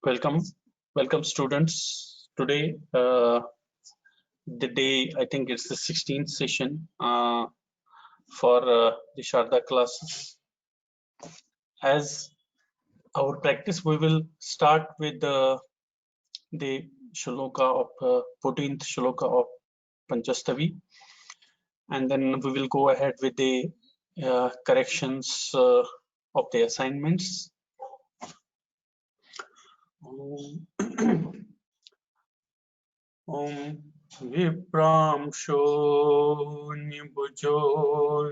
Welcome, welcome students. Today, the day, I think it's the 16th session for the Sharada classes. As our practice, we will start with the shloka of 14th shloka of Panchastavi, and then we will go ahead with the corrections of the assignments. Om Vipramsho Nibujo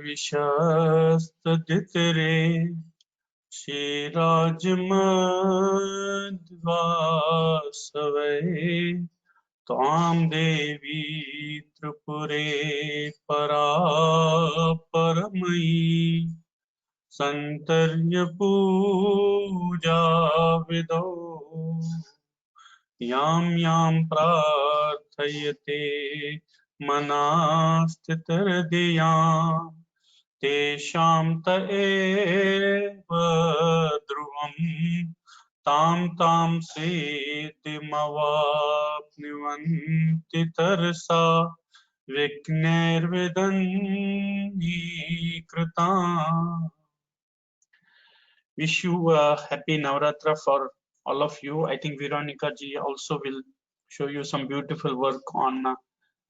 Vishastaditare Shirajmadvasavai Tvam Devi Tripure Para Paramai Santarya Puja Vido Yam Yam Prarthayate Manasthitardyam Tesham Taeva Dhruvam Tam Tam Siddhimavapnivanti Tarsa Viknairvedanhi Kritam. Wish you a happy Navratra for all of you. I think Veronica ji also will show you some beautiful work on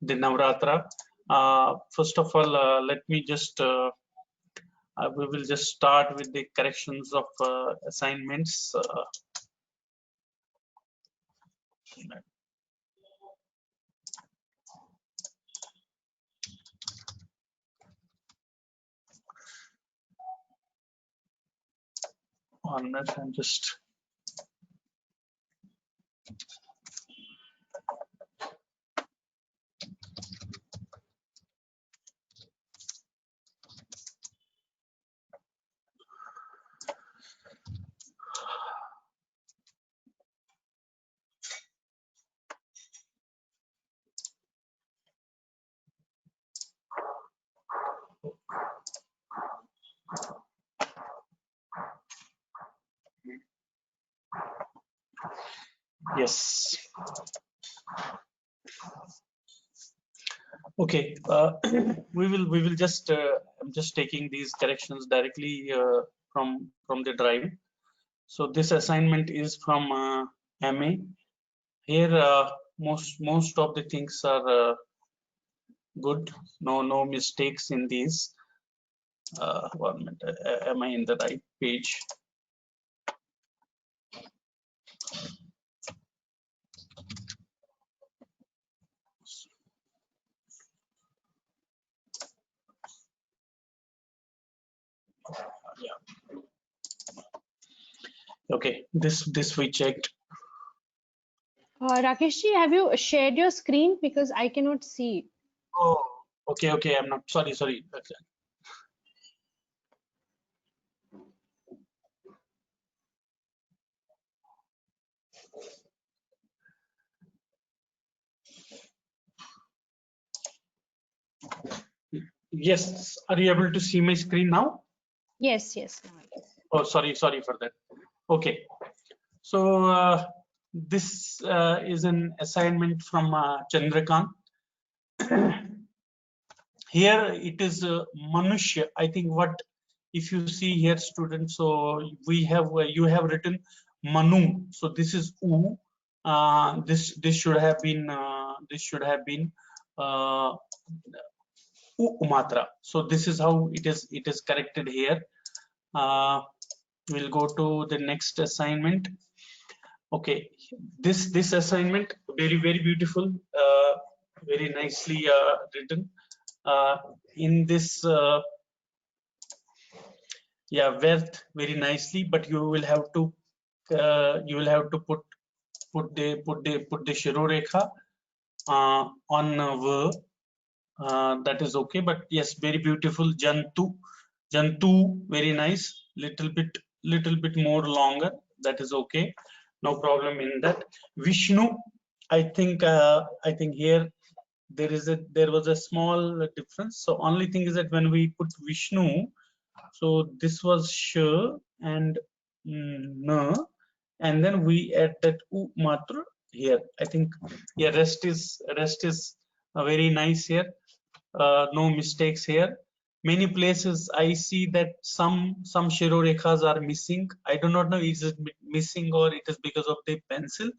the Navratra. First of all, let me just we will just start with the corrections of assignments. 1 minute, I'm just yes. Okay, we will just I'm just taking these corrections directly from the drive. So this assignment is from MA. Here most of the things are good. No mistakes in these. 1 minute. Am I in the right page? Yeah. Okay, this we checked. Rakesh ji, have you shared your screen because I cannot see? Oh, okay. I'm not sorry. Okay. Yes, are you able to see my screen now? Yes. Oh, sorry for that. Okay, so this is an assignment from Chandrakant. Here it is Manushya. I think what if you see here, students, so we have you have written Manu. So this is U. This should have been Umatra. So this is how it is corrected here. We'll go to the next assignment. Okay, this assignment very beautiful, very nicely written. In this, yeah, Verth very nicely, but you will have to put the Shirorekha on V. That is okay, but yes, very beautiful. Jantu very nice, little bit more longer, that is okay, no problem in that. Vishnu, I think here there was a small difference. So only thing is that when we put Vishnu, so this was sh and na, and then we add that u matra here. I think, yeah, rest is very nice here. No mistakes here. Many places I see that some shirorekhas are missing. I do not know is it missing or it is because of the pencil.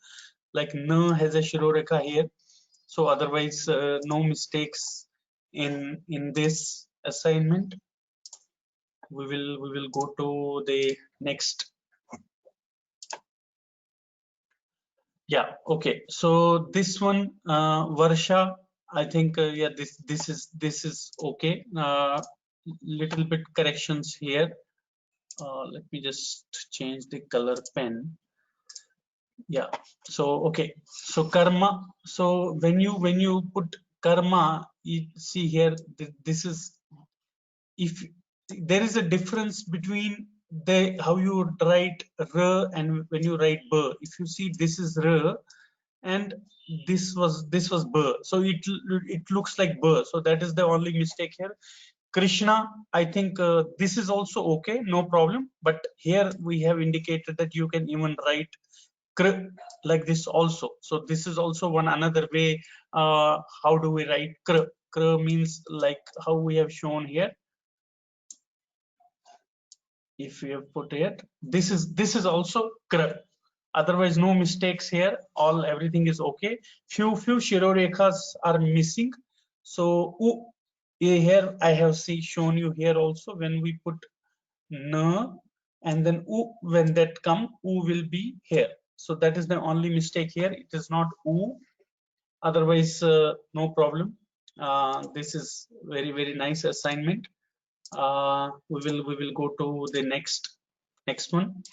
Like na has a shirorekha here, so otherwise no mistakes in this assignment. We will go to the next. Yeah, okay. So this one, Varsha, I think, yeah, this is okay. Little bit corrections here. Let me just change the color pen. Yeah. So okay. So karma. So when you put karma, you see here, this is, if there is a difference between the how you write r and when you write b. If you see, this is r and this was b, so it looks like b, so that is the only mistake here. Krishna, I think this is also okay, no problem, but here we have indicated that you can even write kr like this also. So this is also one another way. How do we write kr? Kr means like how we have shown here. If we have put it, this is also kr. Otherwise no mistakes here, all everything is okay. Few shirorekhas are missing. So u, here I have shown you here also, when we put na and then u, when that come, u will be here. So that is the only mistake here, it is not u. Otherwise no problem. This is very nice assignment. We will go to the next one.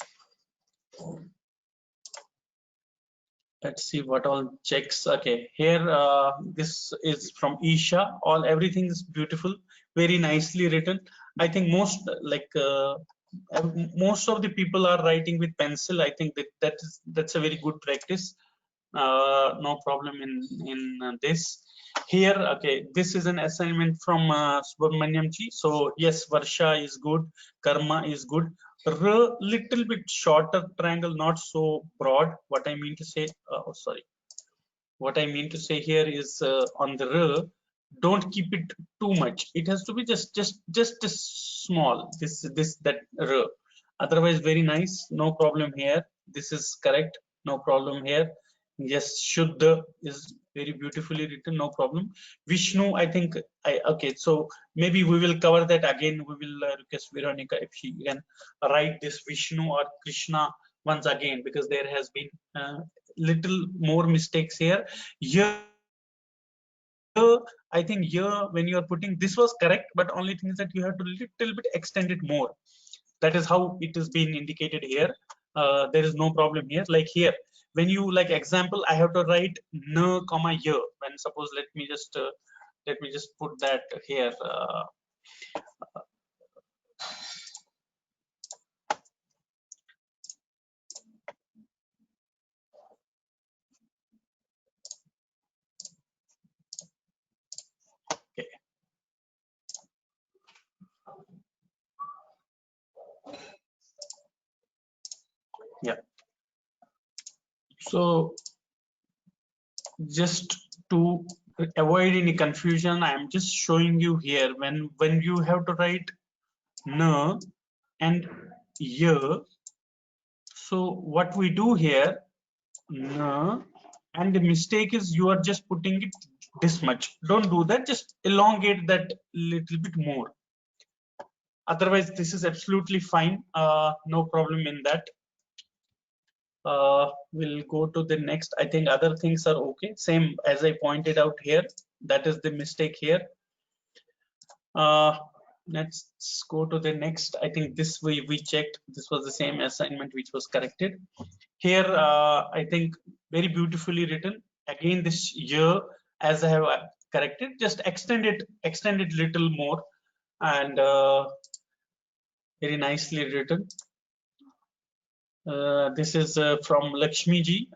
Let's see what all checks. Okay, here this is from Isha. Everything is beautiful, very nicely written. I think most of the people are writing with pencil. I think that's a very good practice. No problem in this. Here, okay, this is an assignment from Subramanyam ji. So yes, Varsha is good, karma is good. R, little bit shorter triangle, not so broad. What I mean to say, oh sorry, what I mean to say here is, on the r, don't keep it too much. It has to be just a small, this that r. Otherwise very nice, no problem here. This is correct, no problem here. Yes, Shuddha is very beautifully written, no problem. Vishnu, I think, okay, so maybe we will cover that again. We will request Veronica if she can write this Vishnu or Krishna once again, because there has been little more mistakes here. Here, I think here when you are putting, this was correct, but only thing is that you have to little bit extend it more. That is how it is being indicated here. There is no problem here. Like here, when you, like example, I have to write na comma ya. When suppose, let me just put that here. Okay. Yeah. So just to avoid any confusion, I am just showing you here, when you have to write na and ya. So what we do here, na, and the mistake is you are just putting it this much. Don't do that, just elongate that little bit more. Otherwise this is absolutely fine, no problem in that. We'll go to the next. I think other things are okay, same as I pointed out here. That is the mistake here. Let's go to the next. I think this we checked, this was the same assignment which was corrected here. I think very beautifully written. Again, this year, as I have corrected, just extend it little more, and very nicely written. This is from Lakshmi ji.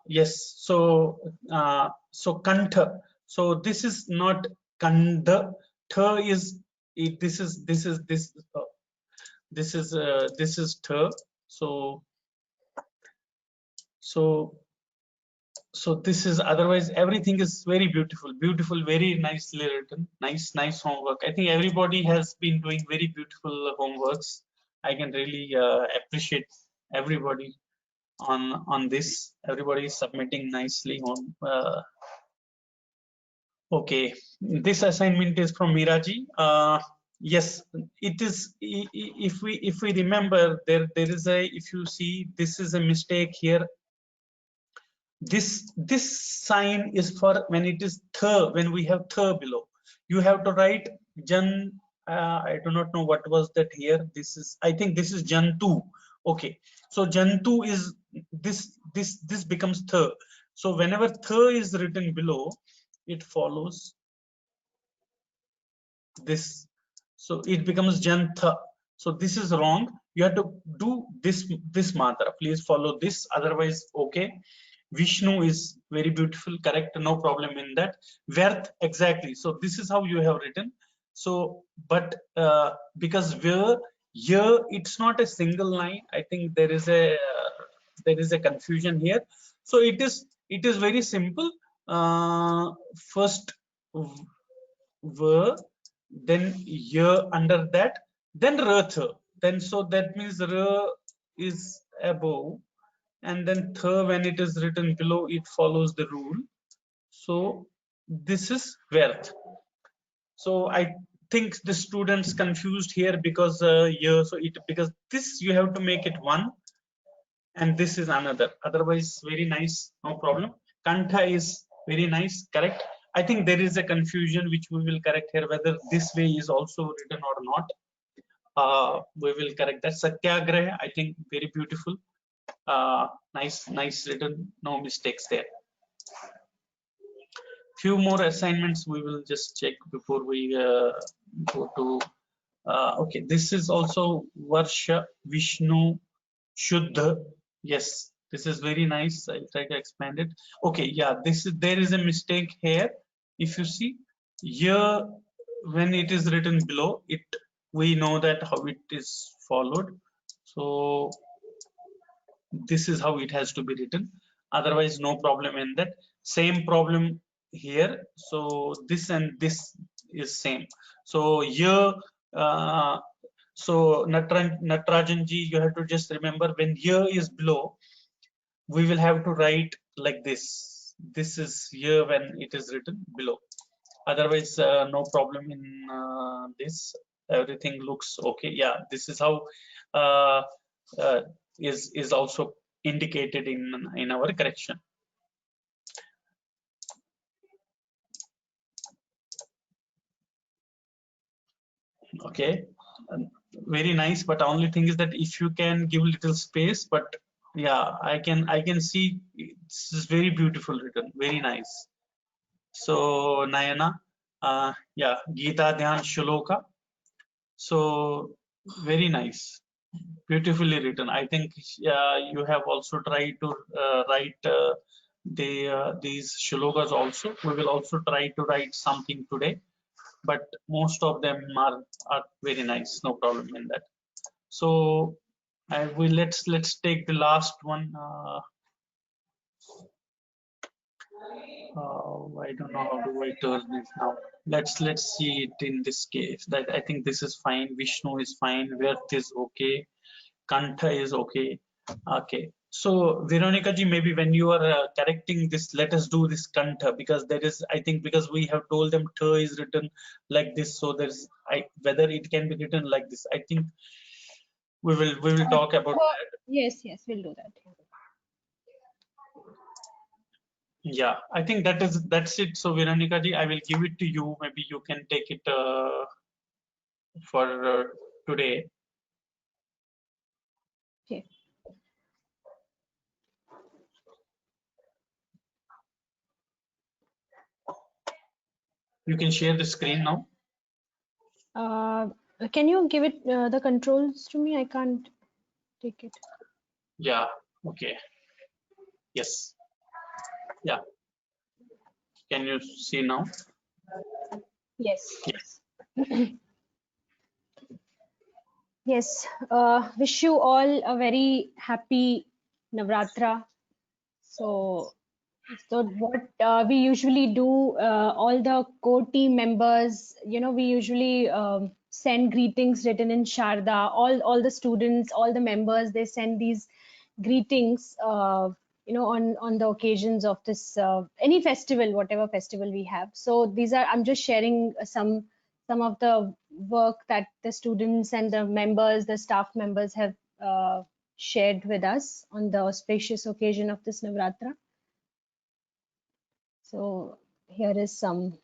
Yes, so kantha. So this is not kandha. Tha is this is this is tha. So So this is, otherwise everything is very beautiful, very nicely written, nice homework. I think everybody has been doing very beautiful homeworks. I can really appreciate everybody on this. Everybody is submitting nicely on. Okay, this assignment is from Miraji. Yes, it is. If we remember, there is a, if you see, this is a mistake here. This sign is for when it is when we have below. You have to write jan. I do not know what was that here. This is, I think this is jan 2. Okay, so jan 2 is this becomes so whenever is written below, it follows this, so it becomes jantha. So this is wrong. You have to do this matra. Please follow this, otherwise okay. Vishnu is very beautiful, correct, no problem in that. Vyarth, exactly. So this is how you have written. So but because where here it's not a single line, I think there is a confusion here. So it is very simple. First were, then year under that, then rath, then so that means ra is above, and then when it is written below, it follows the rule. So this is worth. So I think the students confused here because here, so it, because this you have to make it one, and this is another, otherwise very nice, no problem. Kantha is very nice, correct. I think there is a confusion which we will correct here, whether this way is also written or not. We will correct that. Satyagraha, I think very beautiful, nice written, no mistakes there. Few more assignments we will just check before we go to okay, this is also Varsha, Vishnu, Shuddha. Yes, this is very nice. I'll try to expand it. Okay, yeah, this is, there is a mistake here. If you see here, when it is written below it, we know that how it is followed. So this is how it has to be written, otherwise no problem in that. Same problem here. So this and this is same. So here so Natarajan ji, you have to just remember, when here is below, we will have to write like this. This is here when it is written below, otherwise no problem in this. Everything looks okay. Yeah, this is how uh, uh, is also indicated in our correction. Okay, very nice, but only thing is that if you can give little space, but yeah, I can see this is very beautiful written, very nice. So Nayana, yeah, Gita Dhyan Shloka, so very nice, beautifully written. I think you have also tried to write these shlokas also. We will also try to write something today, but most of them are very nice, no problem in that. So I will, let's take the last one. I don't know how to I turn it now. Let's see it in this case. That I think this is fine. Vishnu is fine. Vyarth is okay. Kantha is okay. Okay. So Veronica ji, maybe when you are correcting this, let us do this Kantha, because there is, I think, because we have told them tha is written like this. So there's, whether it can be written like this. I think we will talk about that. Yes, we'll do that. Yeah, I think that's it. So Veronica ji, I will give it to you. Maybe you can take it for today. Okay. You can share the screen now. Can you give it the controls to me? I can't take it. Yeah. Okay. Yes. Yeah. Can you see now? Yes. Yes. Wish you all a very happy Navratra. So what we usually do, all the core team members, we usually send greetings written in Sharda. All the students, all the members, they send these greetings, on the occasions of this any festival, whatever festival we have. So these are, I'm just sharing some of the work that the students and the members, the staff members have shared with us on the auspicious occasion of this Navratra. So here is some.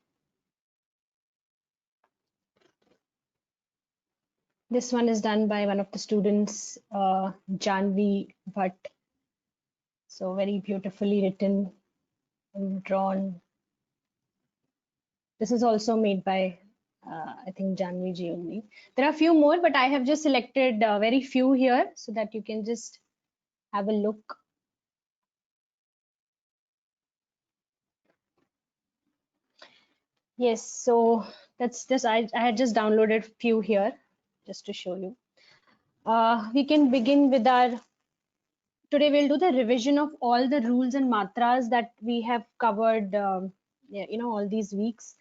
This one is done by one of the students, Janvi Bhatt. So very beautifully written and drawn. This is also made by, I think, Janvi ji only. There are a few more, but I have just selected very few here so that you can just have a look. Yes, so that's just, I had just downloaded a few here just to show you. We can begin with our, today we'll do the revision of all the rules and matras that we have covered, all these weeks.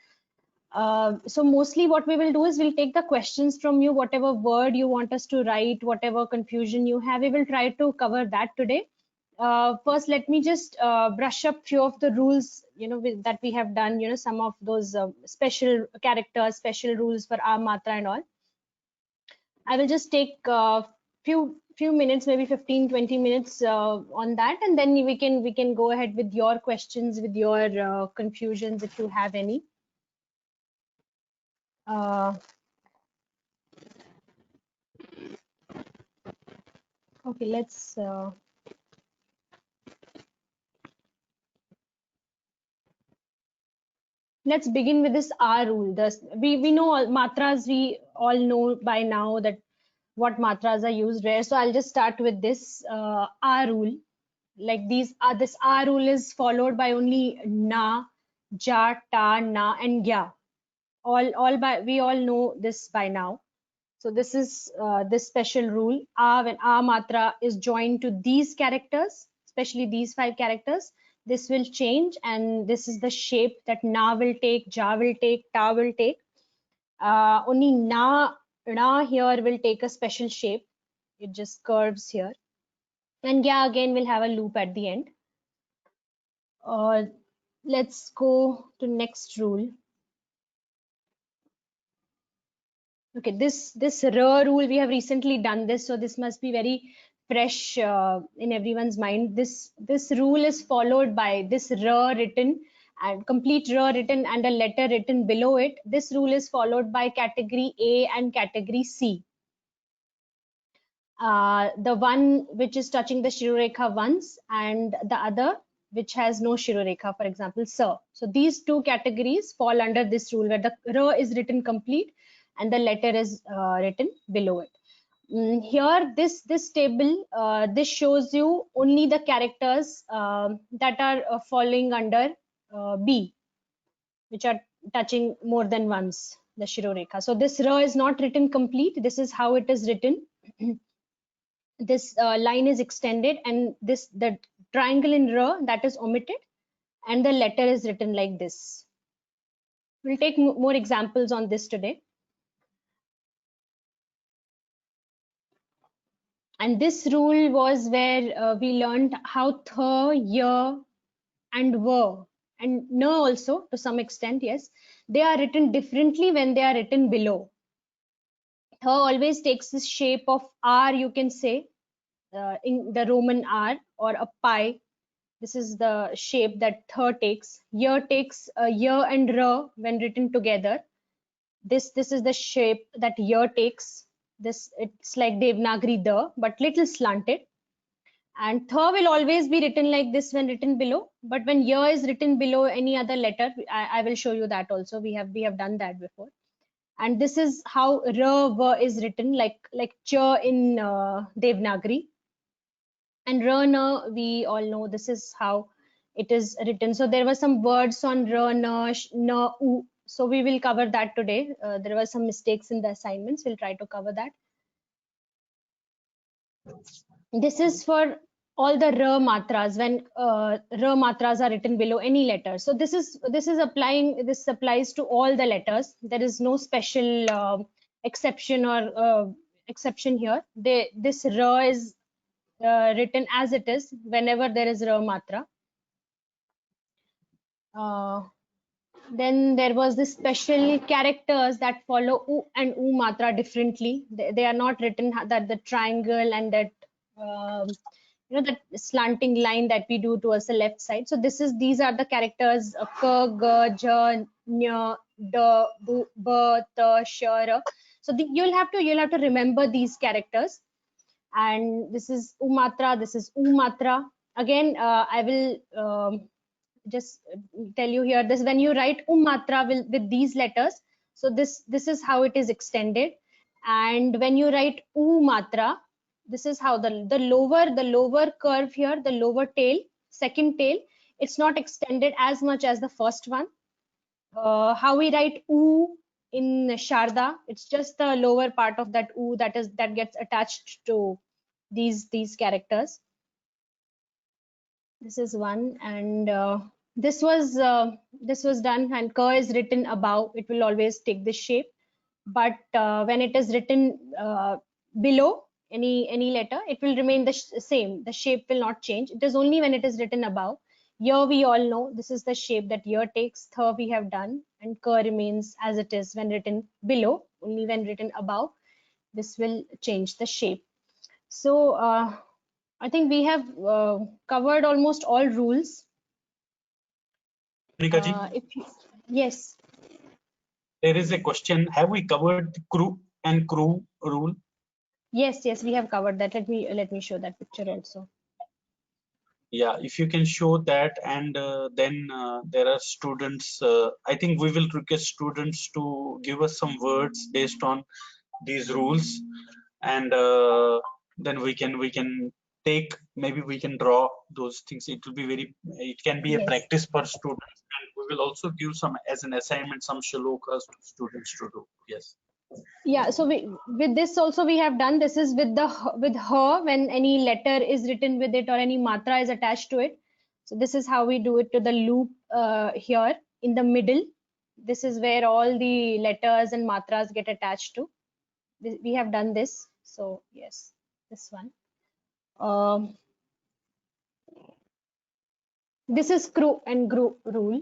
So mostly what we will do is we'll take the questions from you, whatever word you want us to write, whatever confusion you have, we will try to cover that today. First, let me just brush up few of the rules, that we have done, some of those special characters, special rules for our matra and all. I will just take few minutes, maybe 15-20 minutes on that, and then we can go ahead with your questions, with your confusions if you have any. Okay, let's begin with this R rule. We know all matras, we all know by now that what matras are used where. So I'll just start with this R rule. Like this R rule is followed by only na, ja, ta, na, and gya. We all know this by now. So this is this special rule. When a matra is joined to these characters, especially these 5 characters, this will change, and this is the shape that na will take, ja will take, ta will take. Only na here will take a special shape. It just curves here. And gya again will have a loop at the end. Let's go to next rule. Okay, this ra rule, we have recently done this, so this must be very fresh in everyone's mind. This rule is followed by this ra written and complete ra written and a letter written below it. This rule is followed by category A and category C. The one which is touching the Shirorekha once and the other which has no Shirorekha, for example, Sa. So these two categories fall under this rule where the Ra is written complete and the letter is written below it. Here, this table, this shows you only the characters that are falling under B, which are touching more than once the Shirorekha. So this Ra is not written complete. This is how it is written. This line is extended, and the triangle in Ra, that is omitted, and the letter is written like this. We'll take more examples on this today. And this rule was where we learned how tha, ya, and va, and na also to some extent, yes, they are written differently when they are written below. Tha always takes this shape of R, you can say, in the Roman R or a pi. This is the shape that tha takes. Ya takes ya and ra when written together. This is the shape that ya takes. It's like Devanagari da, but little slanted. And tha will always be written like this when written below. But when ya is written below any other letter, I will show you that also. We have done that before. And this is how ra va is written, like cha in Devanagari. And ra na, we all know this is how it is written. So there were some words on ra na, na u. So we will cover that today. There were some mistakes in the assignments. We'll try to cover that. This is for all the ra matras, when ra matras are written below any letter. So this applies to all the letters. There is no special exception or exception here. This ra is written as it is whenever there is ra matra. Then there was this special characters that follow u and u matra differently. They are not written that the triangle and that that slanting line that we do towards the left side. So these are the characters ka, ga, ja, nya, da, bu, ba, ta, sha, ra. So you'll have to remember these characters. And this is u matra. This is u matra. Again, I will just tell you here, this when you write matra with these letters, so this is how it is extended. And when you write u matra, this is how the lower curve here, the lower tail, second tail, it's not extended as much as the first one. How we write u in Sharda, it's just the lower part of that u that gets attached to these characters. This is one. And this was done, and ka is written above. It will always take this shape. But when it is written below any letter, it will remain the same. The shape will not change. It is only when it is written above. Ya we all know this is the shape that ya takes. Tha we have done, and ka remains as it is when written below. Only when written above, this will change the shape. So I think we have covered almost all rules. Yes. There is a question. Have we covered the crew and crew rule? Yes, we have covered that. Let me show that picture also. Yeah, if you can show that, and then there are students. I think we will request students to give us some words based on these rules, and then we can take, maybe we can draw those things. It will be it can be a practice for students, and we will also give some as an assignment some shlokas to students to do. Yes. Yeah, so with this also we have done. This is with her, when any letter is written with it or any matra is attached to it. So this is how we do it to the loop here in the middle. This is where all the letters and matras get attached to. We have done this. So yes, this one. This is crew and group rule.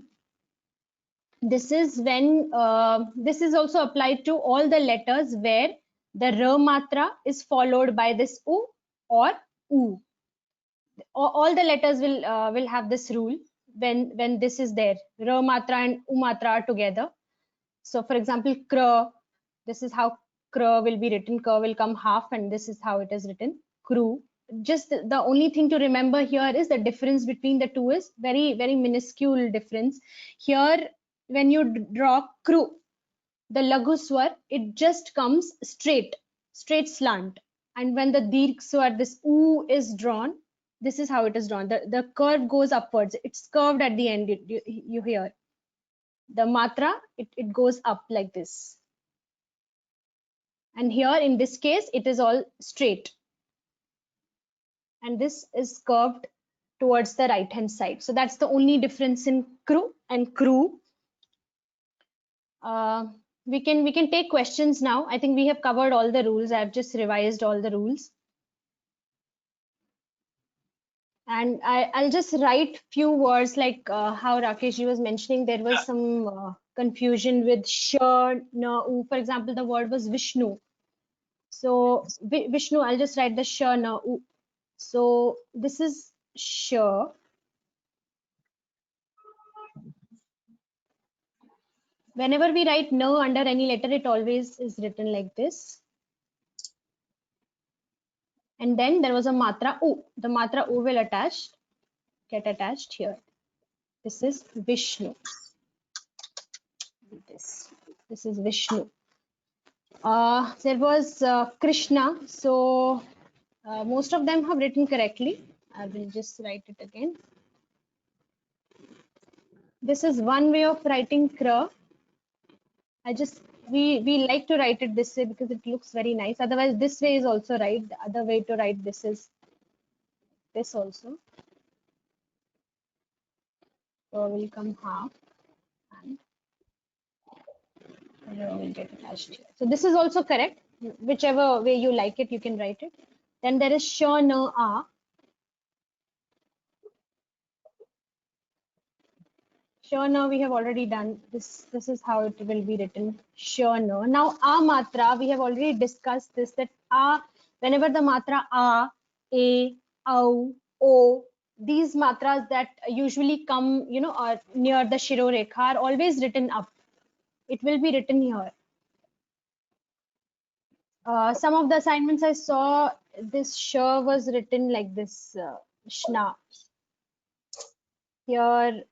This is when this is also applied to all the letters where the ra matra is followed by this u or u. All the letters will have this rule when this is there. Ra matra and u matra are together. So for example, kra, this is how kra will be written. Kra will come half, and this is how it is written. Kru. Just the only thing to remember here is the difference between the two is very minuscule difference. Here, when you draw kru, the laghu swar, it just comes straight slant. And when the dirgh swar, this u is drawn, this is how it is drawn. The curve goes upwards. It's curved at the end. You hear the matra, it goes up like this. And here in this case, it is all straight. And this is curved towards the right hand side. So that's the only difference in crew and crew. We can take questions now. I think we have covered all the rules. I've just revised all the rules. And I'll just write few words like how Rakesh ji was mentioning. There was some confusion with sha, na, u. For example, the word was Vishnu. So Vishnu, I'll just write the sha, na, u. So this is sha. Whenever we write na under any letter, it always is written like this. And then there was a matra u. The matra u will get attached here. This is Vishnu. This is Vishnu. There was Krishna. So most of them have written correctly. I will just write it again. This is one way of writing kra. We like to write it this way because it looks very nice. Otherwise, this way is also right. The other way to write this is this also. So will come half and will get attached here. So this is also correct. Whichever way you like it, you can write it. Then there is sh, n, a. Sure, now we have already done this. This is how it will be written. Sure, no. Now, a matra, we have already discussed this, that a, whenever the matra a, au, o, these matras that usually come, near the Shiro Rekha are always written up. It will be written here. Some of the assignments I saw, this sh was written like this, shna. Here,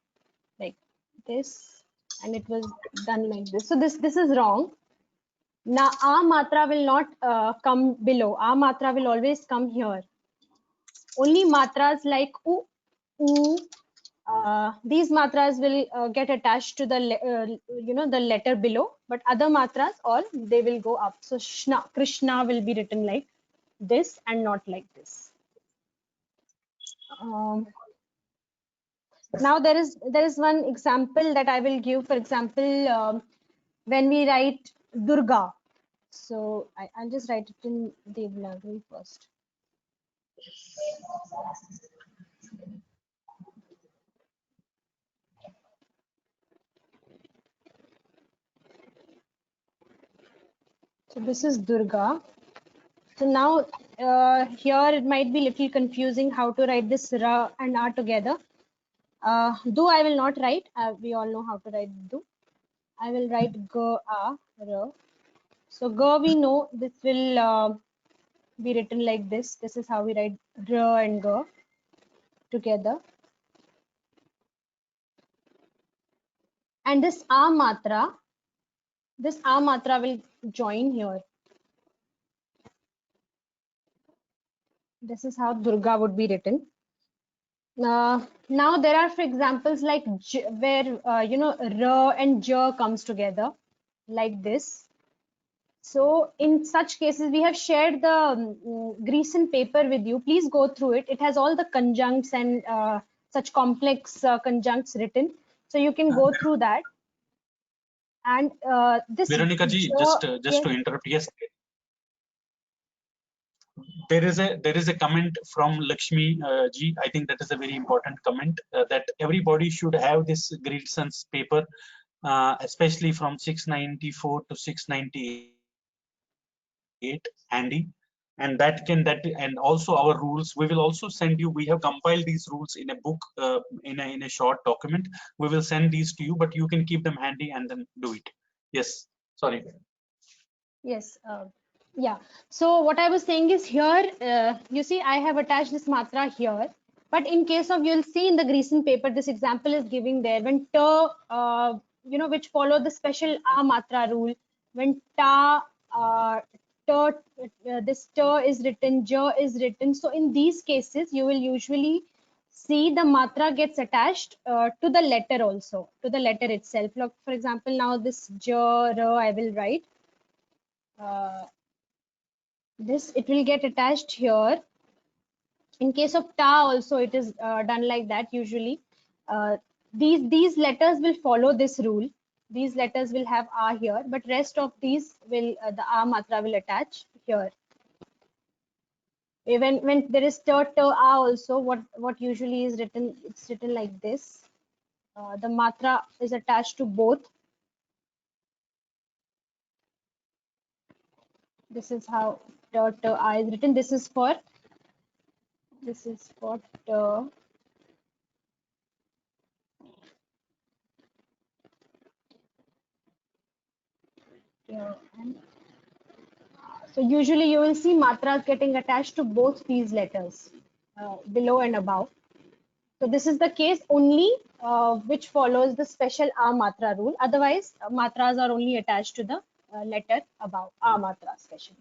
like this, and it was done like this. So this is wrong. Now a matra will not come below. A matra will always come here. Only matras like u, these matras will get attached to the the letter below, but other matras all they will go up. So shna, Krishna will be written like this and not like this. Now there is one example that I will give. For example, when we write Durga, so I'll just write it in Devanagari first. So this is Durga. So now here it might be little confusing how to write this Ra and A together. Do I will not write. We all know how to write do. I will write Ga, A, Ra. So Ga we know this will be written like this. This is how we write Ra and Ga together. And this A matra will join here. This is how Durga would be written. Now there are, for examples like where Ra and Ja comes together like this. So in such cases, we have shared the Grecian paper with you. Please go through it. It has all the conjuncts and such complex conjuncts written. So you can go through that. And this Veronica ji, Ja, just to interrupt, yes, there is a comment from Lakshmi ji. I think that is a very important comment that everybody should have this Greenson's paper, especially from 694 to 698 handy. And and also our rules. We will also send you. We have compiled these rules in a book, in a short document. We will send these to you, but you can keep them handy and then do it. Yes. Sorry. yes. Yeah. So what I was saying is here, you see, I have attached this matra here. But in case of, you'll see in the Grecian paper, this example is giving there when ta, which follow the special a matra rule. When ta, ta, this ta is written, ja is written. So in these cases, you will usually see the matra gets attached to the letter also, to the letter itself. Look, for example, now this ja, ra, I will write. This it will get attached here. In case of ta also it is done like that usually. These letters will follow this rule. These letters will have a here, but rest of these will the a matra will attach here. Even when there is ta ta a also, what usually is written, it's written like this. The matra is attached to both. This is how ta ta a is written. This is for ta. Yeah, and so usually you will see matras getting attached to both these letters, below and above. So this is the case only which follows the special a matra rule. Otherwise, matras are only attached to the letter above, a matra specially.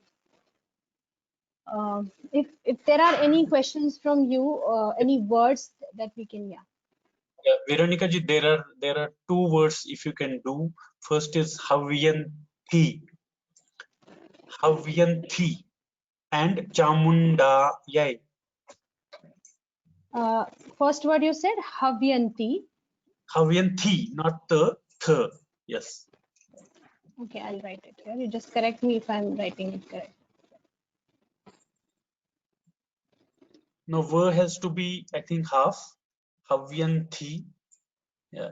If there are any questions from you, any words that we can, yeah. Veronica ji, there are two words if you can do. First is Havyanthi, Havyanthi, and Chamunda Yai. Uh, First word you said Havyanti. Havyanti, not the th. Yes. Okay, I'll write it here. You just correct me if I'm writing it correct. No, ver has to be, I think, half. Havyanti. Yeah.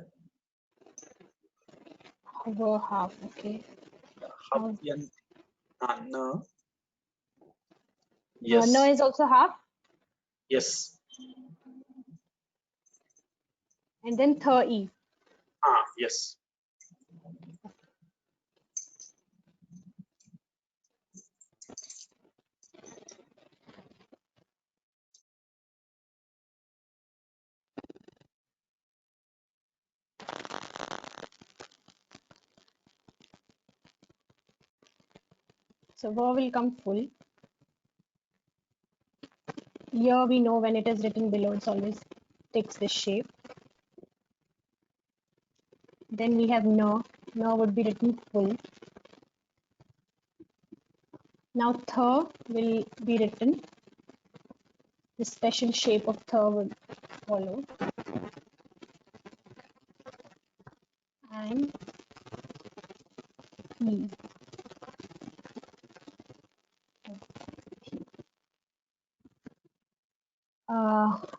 Hover half. Okay. Hav- Havyanti. No. No Yes. is also half, Yes. and then e. Yes. So ver will come full. Here we know when it is written below, it's always takes this shape. Then we have no. No would be written full. Now will be written. The special shape of will follow. And e.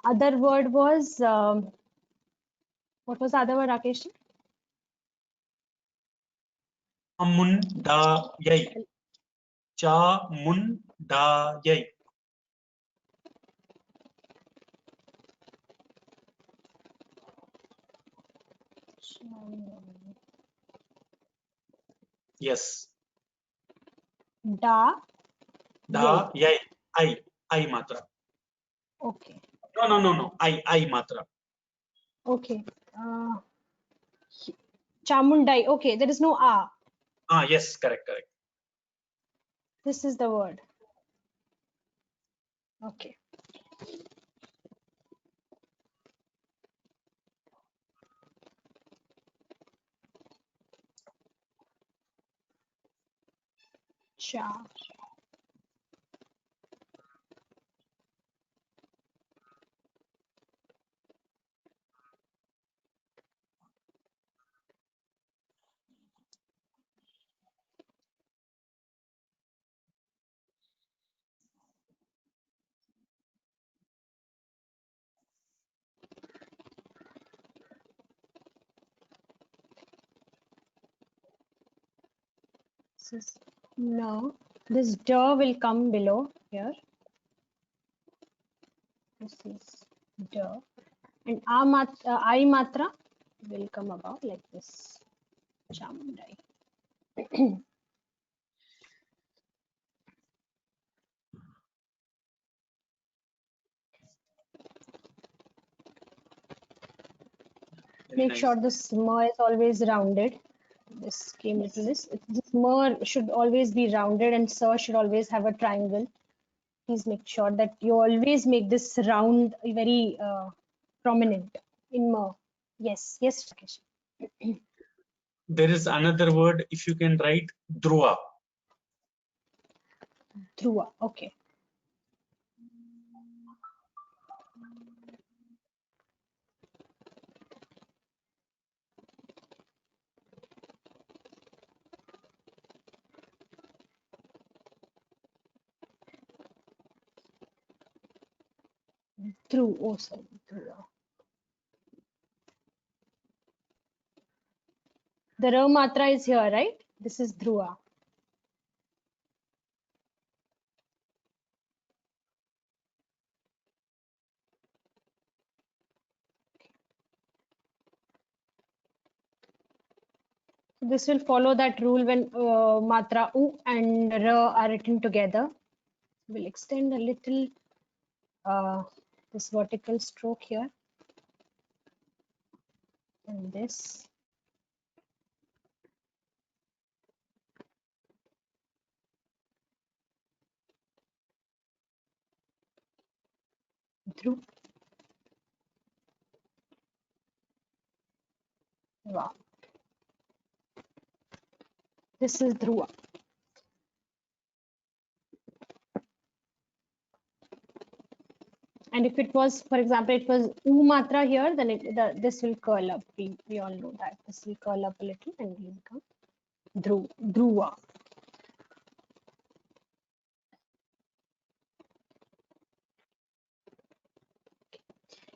Other word was what was the other word, Rakesh? Chamundayai. Chamundayai. Yes. Da. Yay. Da yai. I matra. Okay. No. I matra. Okay. Chamundai. Okay, there is no a. Yes, correct. This is the word. Okay. Cha. This is no. This da will come below here. This is da. And I matra will come above like this. Chamundai. Very Make nice. sure this ma is always rounded. This came little this. This ma should always be rounded and sa should always have a triangle. Please make sure that you always make this round very prominent in ma. Yes, Rakesh. There is another word, if you can write Dhruva. Dhruva. Okay. Dhruv. Oh, sorry. Dhruva. The ra matra is here, right? This is Dhruva. This will follow that rule when matra u and ra are written together. We'll extend a little this vertical stroke here and this. Dhruv. Wow. This is Dhruva. And if it was, for example, it was U matra here, then this will curl up. We all know that. This will curl up a little and will become Dhruva.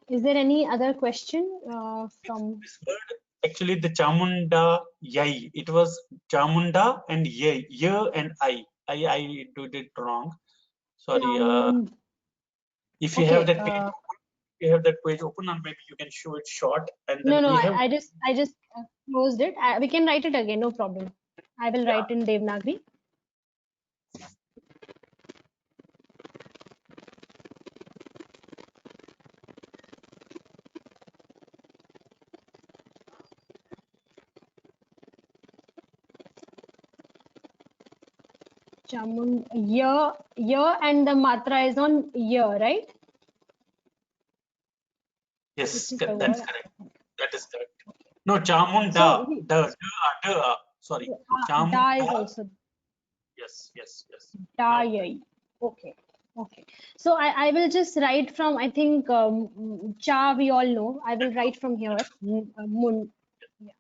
Is there any other question from? This word, actually, the Chamunda Yai. It was Chamunda and Yai, and I did it wrong. Sorry. If you have Okay. that page, you have that page open, or maybe you can show it short, and then No, we have. I just closed it. We can write it again, no problem. I will write in Devanagari. Chamund, ya and the matra is on ya, right? Yes, This is the that's word. correct. That is correct. No, Chamunda. So Sorry, da is Chamunda. also Yes. da Now, yai. Okay. So I will just write from, I think cha we all know. I will write from here. Mun. Yeah.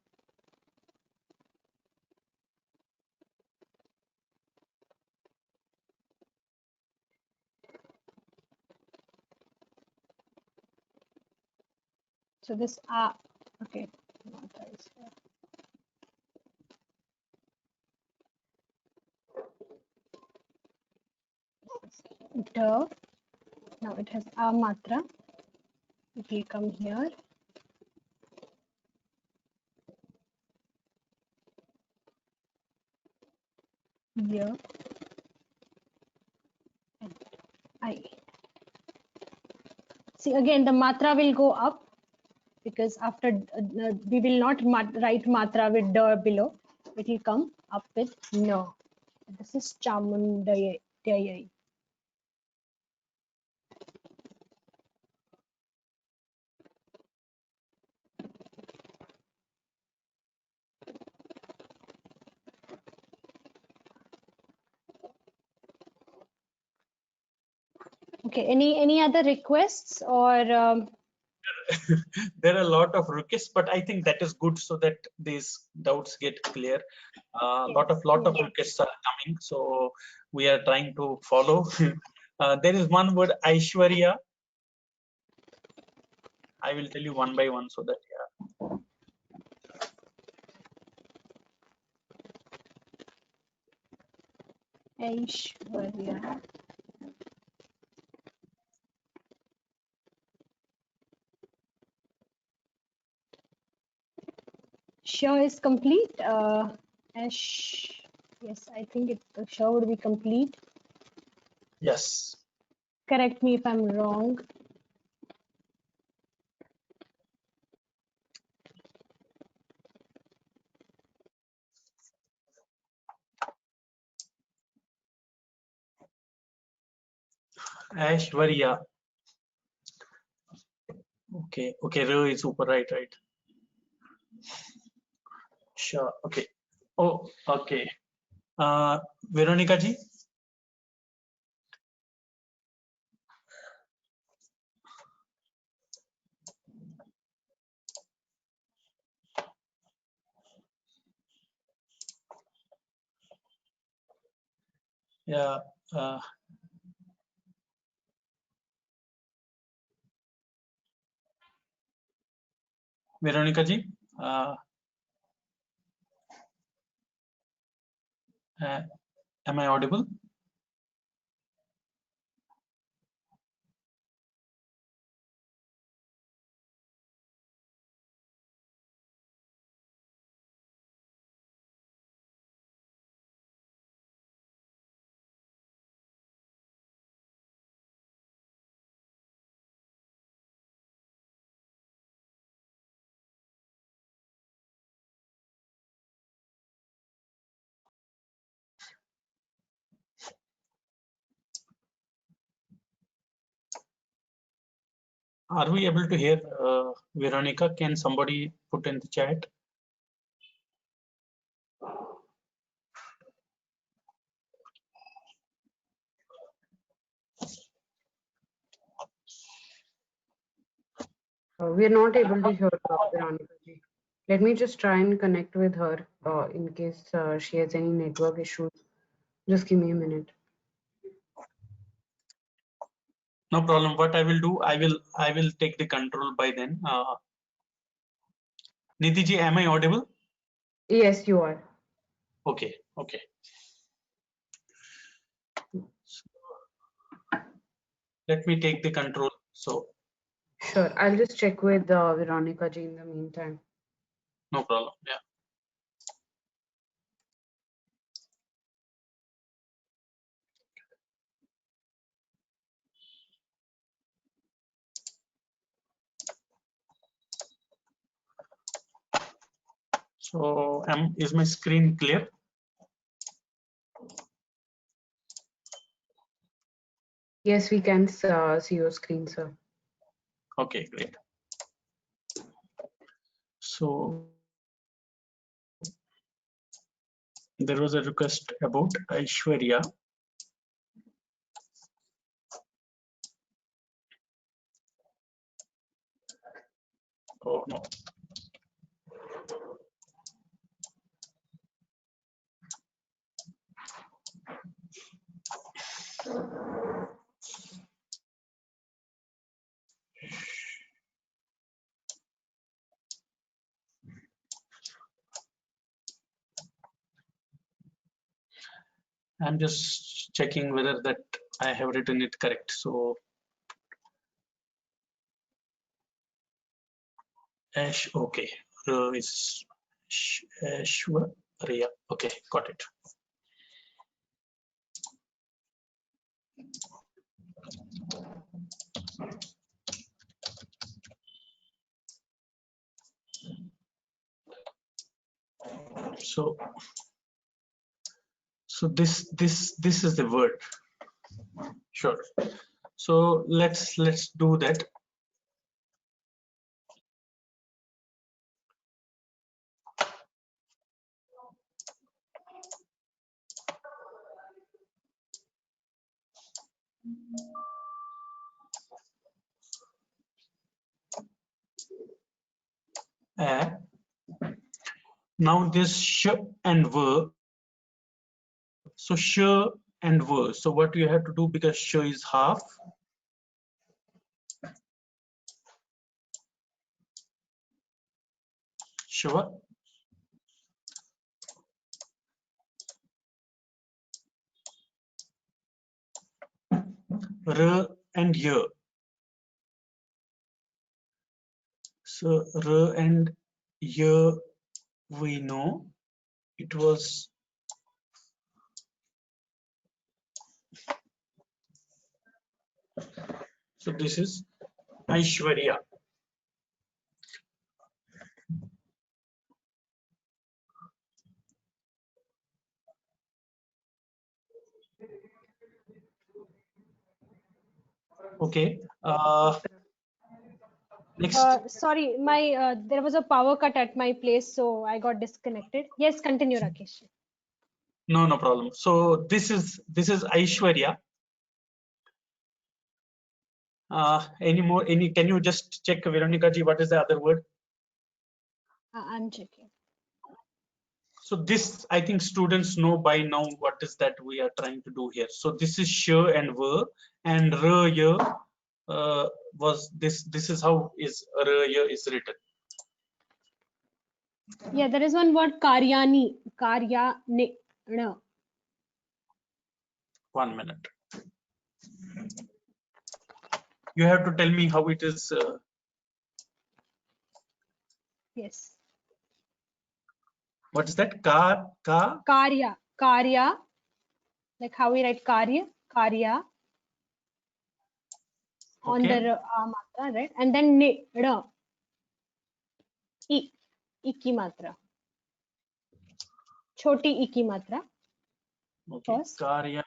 So this okay. Matra is here. Da. Now it has a matra. It will come here. Here and I. See, again the matra will go up because after we will not write matra with da below. It will come up with no. This is Chamundayai. Okay, any other requests or there are a lot of requests, but I think that is good so that these doubts get clear. Lot of yes. requests are coming, so we are trying to follow. There is one word, Aishwarya. I will tell you one by one so that Aishwarya. Sure is complete. Ash. Yes, I think the sure would be complete. yes. Correct me if I'm wrong. Aishwarya. Okay, Ra is super, right. Sure. Okay. Oh, okay. Veronica ji. Yeah. Veronica ji. Am I audible? Are we able to hear Veronica? Can somebody put in the chat? We are not able to hear Veronica ji. Let me just try and connect with her in case she has any network issues. Just give me a minute. No problem. What I will do, I will take the control by then. Nidhi ji, am I audible? Yes, you are. Okay, okay. Let me take the control. So Sure. I'll just check with Veronica ji in the meantime. no problem. Yeah. So is my screen clear? Yes, we can see your screen, sir. Okay, great. So there was a request about Aishwarya. Oh no. I'm just checking whether that I have written it correct. So Ash, okay. Is Aishwarya. Okay, got it. So this is the word. Sure. So let's do that. Now this sh and ver. So sh and ver. So what you have to do, because sh is half. Sure. R and y. So r and y, we know it was so this is Aishwarya. Okay. Next. Sorry, my there was a power cut at my place, so I got disconnected. Yes, continue, Rakesh. No problem. So this is Aishwarya. Any more? Can you just check, Veronica ji, what is the other word? I'm checking. So this, I think students know by now what is that we are trying to do here. So this is sh and ver, and r y was this. This is how is r y is written. Yeah, there is one word karyani. Karyani. No. 1 minute. You have to tell me how it is. Yes. What is that? Karya. Karya. Like how we write karya. Karya. On Okay. the matra, right? And then ni. Ra. I. Iki matra. Choti iki matra. Okay. First. Karya.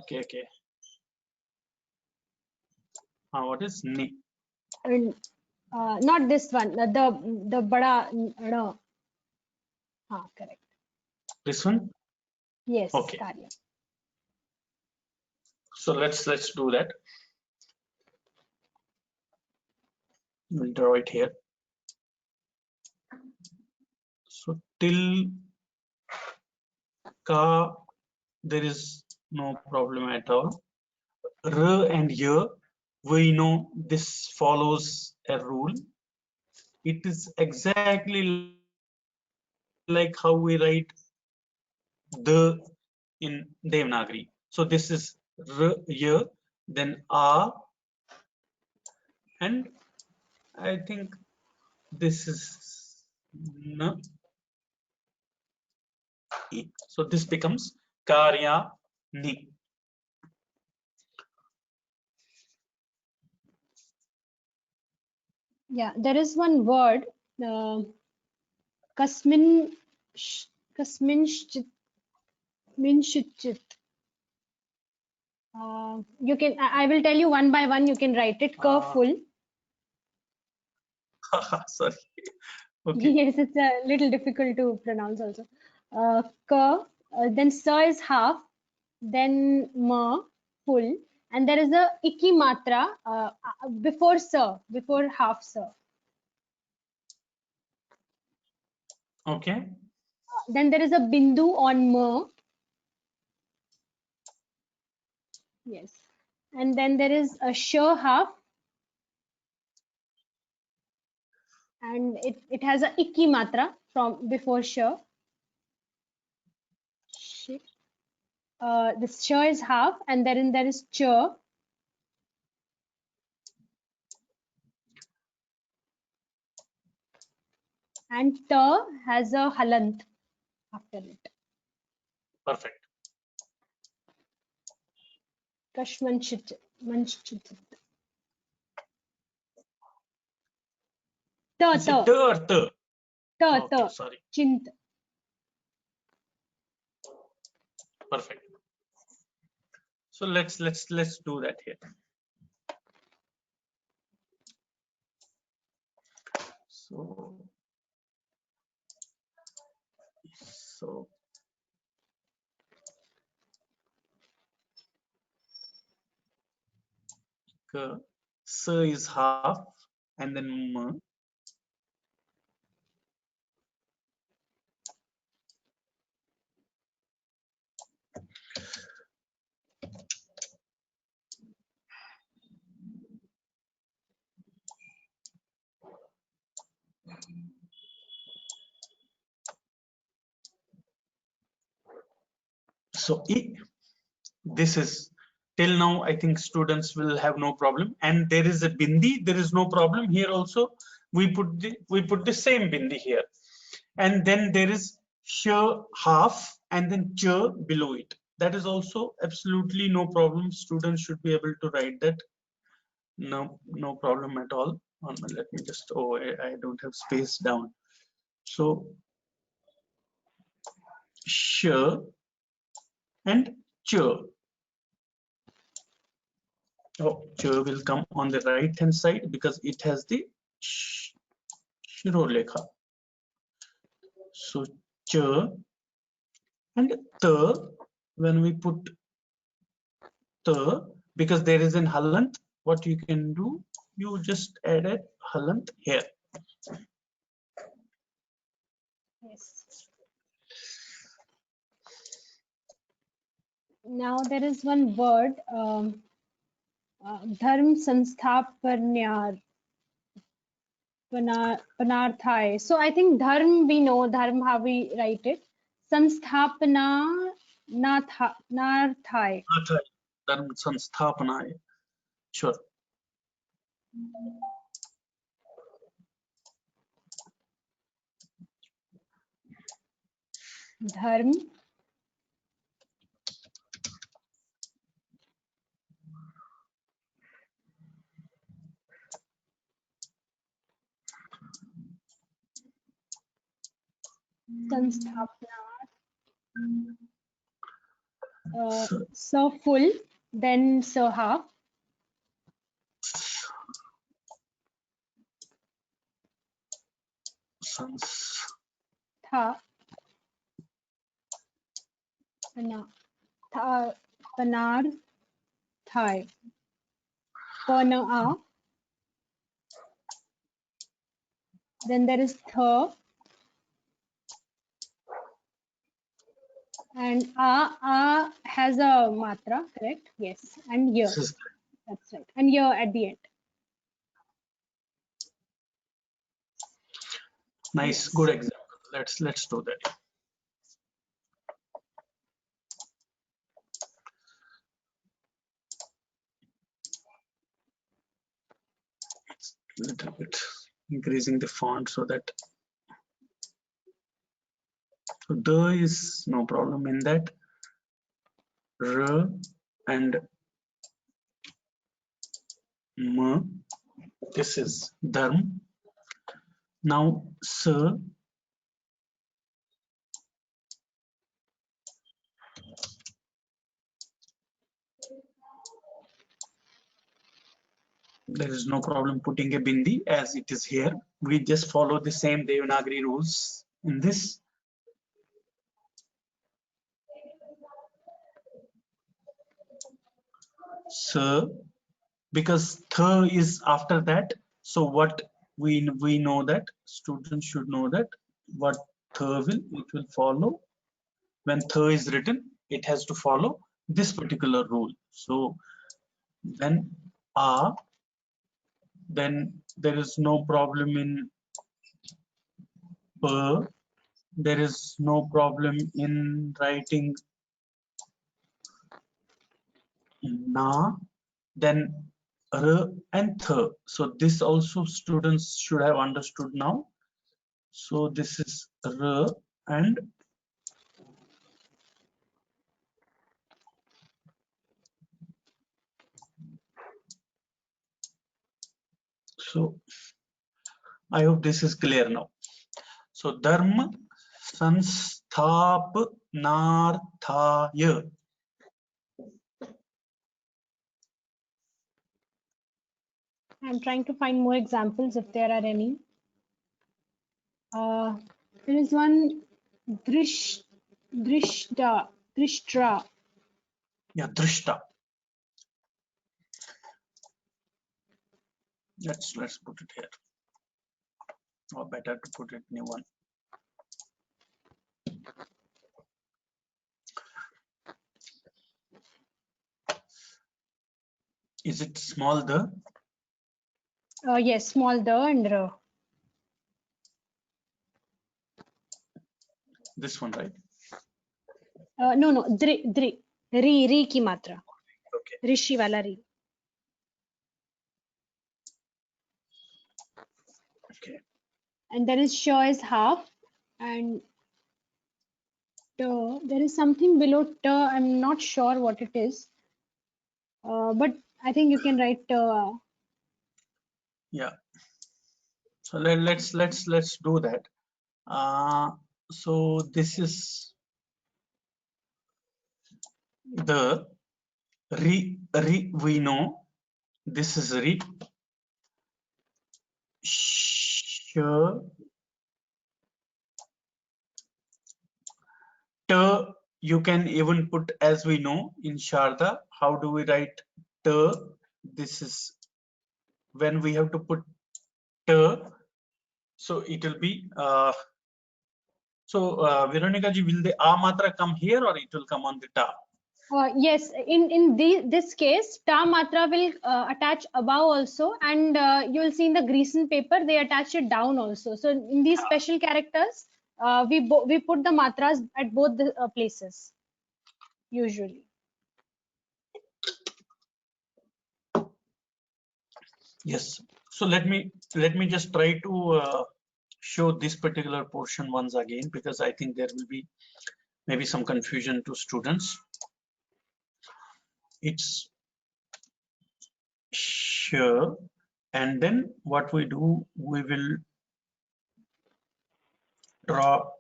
Okay. Okay. What is ni? And not this one. The bada. Ra. Correct. This one. Yes. Okay. Karya. So let's do that. We'll draw it here. So till ka, there is no problem at all. R and y, we know this follows a rule. It is exactly like how we write the in Devanagari. So this is R, y, then a, and I think this is n, e. So this becomes karya ni. Yeah, there is one word, kasmin, kasminshchit, minshchit. You can, I will tell you one by one, you can write it. Ka full. Sorry. Okay. Yes, it's a little difficult to pronounce also. Ka, then sa is half, then ma, full, and there is a iki matra before sa, before half sa. Okay. Then there is a bindu on ma. Yes. And then there is a sh half. And it has a iki matra from before sh. This sh is half, and then there is ch. And ta has a halant after it. Perfect. Kashmanchit. Ta, Is it t or t? ta, Okay, ta. sorry. Chint. Perfect. So let's do that here. So s is half, and then m. So this is till now, I think students will have no problem. And there is a bindi, there is no problem here also. We put the same bindi here. And then there is sh half, and then ch below it. That is also absolutely no problem. Students should be able to write that. No problem at all. Let me just, I don't have space down. So sh and ch. Oh, ch will come on the right hand side because it has the shirolekha. So ch and t, when we put t, because there is an halant, what you can do, you just add a halant here. Yes. Now there is one word, dharm sansthaparnyar. Panarthai. So I think dharm, we know dharm, how we write it. Sansthapanarthai. Dharma sansthapanaya. Sure. Dharm. Sansthapanar. So full, then so half. Tha. Panar. Thai. Pana. Then there is tha. And a has a matra, correct? Yes. And ya. This is That's right. And ya at the end. nice, Yes. good example. Let's do that. Little bit increasing the font so that the is no problem in that. R and M. This is dharm. Now sa. There is no problem putting a bindi as it is here. We just follow the same Devanagari rules in this. So, because tha is after that, so what we know that students should know that what tha will follow when tha is written, it has to follow this particular rule. So when a, then there is no problem in pa. There is no problem in writing na, then r and th. So this also students should have understood now. So this is r and so I hope this is clear now. So dharma sansthapanarthaya. I'm trying to find more examples if there are any. There is one drishta. Yeah, drishta. Let's put it here. Or better to put it new one. Is it small the? Yes, small the and ra. This one, right? No, ri ki matra. Okay. Rishi wala ri. Okay. And then is sha is half, and ta, there is something below ta. I'm not sure what it is, but I think you can write ta. Yeah. So let's do that. So this is the re we know this is re. Sh t you can even put as we know in Sharda. How do we write t? This is when we have to put t. So it will be Veronica ji, will the a matra come here or it will come on the ta? Yes, in this case, ta matra will attach above also, and you'll see in the Grecian paper they attach it down also. So in these special characters, we put the matras at both the places usually. Yes. So let me just try to show this particular portion once again, because I think there will be maybe some confusion to students. It's sure, and then what we do, we will draw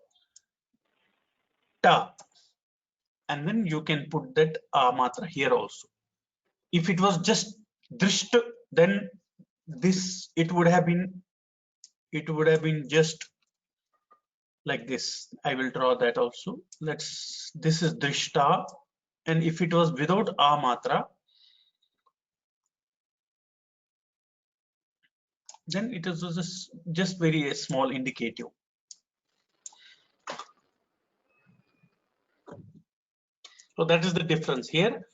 ta, and then you can put that a matra here also. If it was just drisht, then this it would have been just like this. I will draw that also. This is drishta, and if it was without a matra, then it is just very a small indicative. So that is the difference here.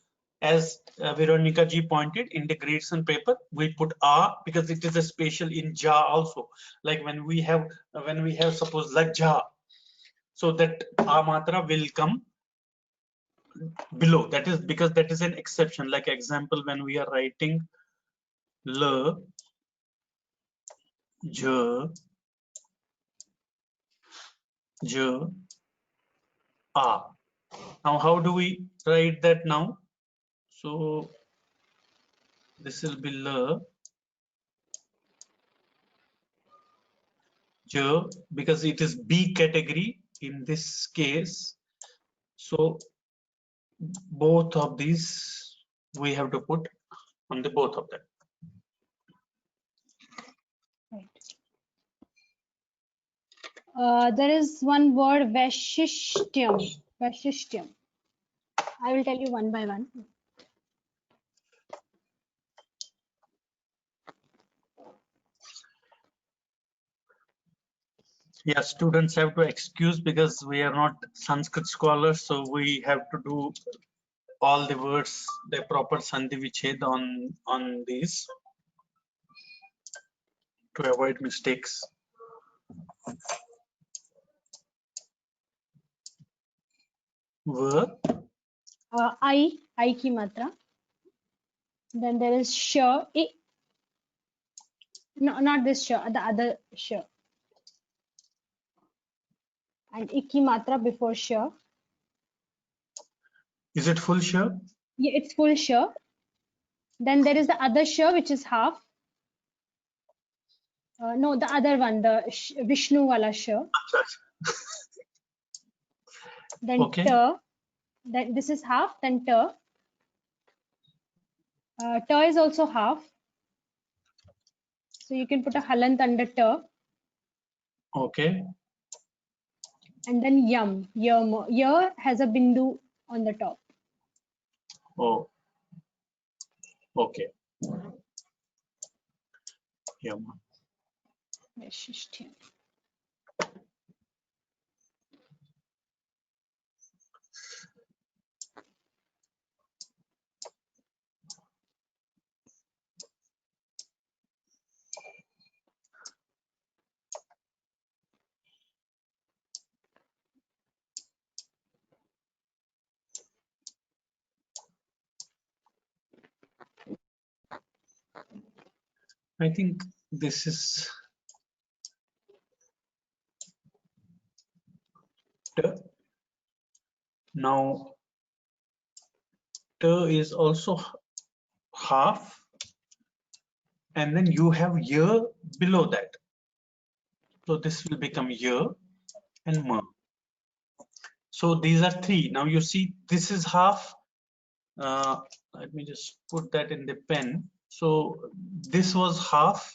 As Veronica ji pointed, in the gradation paper, we put a because it is a special in ja also. Like when we have suppose lajja, so that a matra will come below. That is because that is an exception. Like example, when we are writing l, j, j, a. Now, how do we write that now? So this will be l, j, because it is B category in this case. So both of these we have to put on the both of them. Right. There is one word Vaishishtyam. Vaishishtyam. I will tell you one by one. Yeah, students have to excuse because we are not Sanskrit scholars, so we have to do all the words, the proper sandhi viched on these to avoid mistakes. I ki matra. Then there is sh, I. No, not this sh, the other sh. And iki matra before sh. Is it full sh? Yeah, it's full sh. Then there is the other sh, which is half. No, the other one, the Vishnu wala sh. Then Okay. ta. Then this is half. Then ta. Ta is also half. So you can put a halant under ta. Okay. And then yam. Yam. Ya has a bindu on the top. Oh. Okay. Yum. I think this is t. Now t is also half, and then you have year below that. So this will become year and ma. So these are three. Now you see this is half. Let me just put that in the pen. So this was half,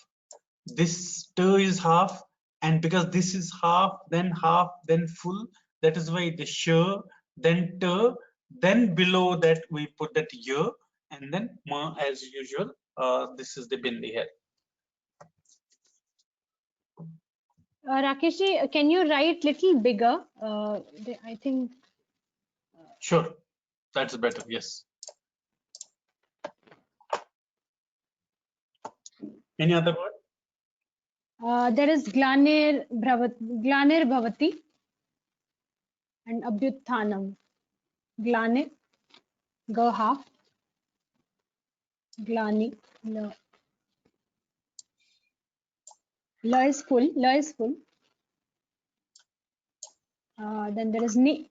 this t is half, and because this is half, then full, that is why the sh, then t, then below that we put that y, and then ma as usual. This is the bindi here. Rakesh, can you write little bigger? I think. Sure, that's better. Yes. Any other word? There is Glanir Bhavati and Abhyutthanam. Glanir, go half. Glani, la. La is full. La is full. Then there is Ni.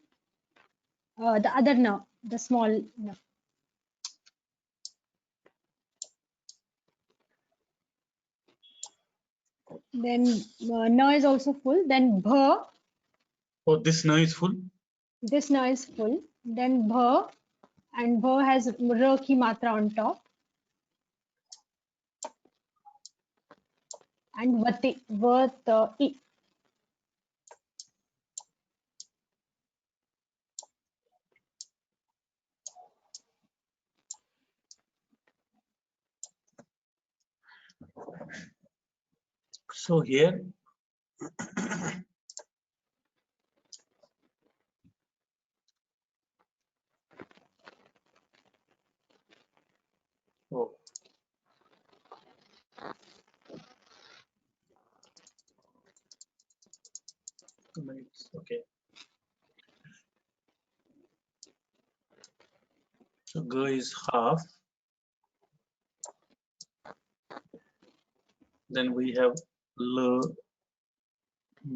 The other Na, the small Na. Then Na is also full. Then Bha. Oh, this na is full. This Na is full. Then Bha, and Bha has Ra ki matra on top. And Vati, Vati. So here oh, 2 minutes. Okay. So G is half. Then we have L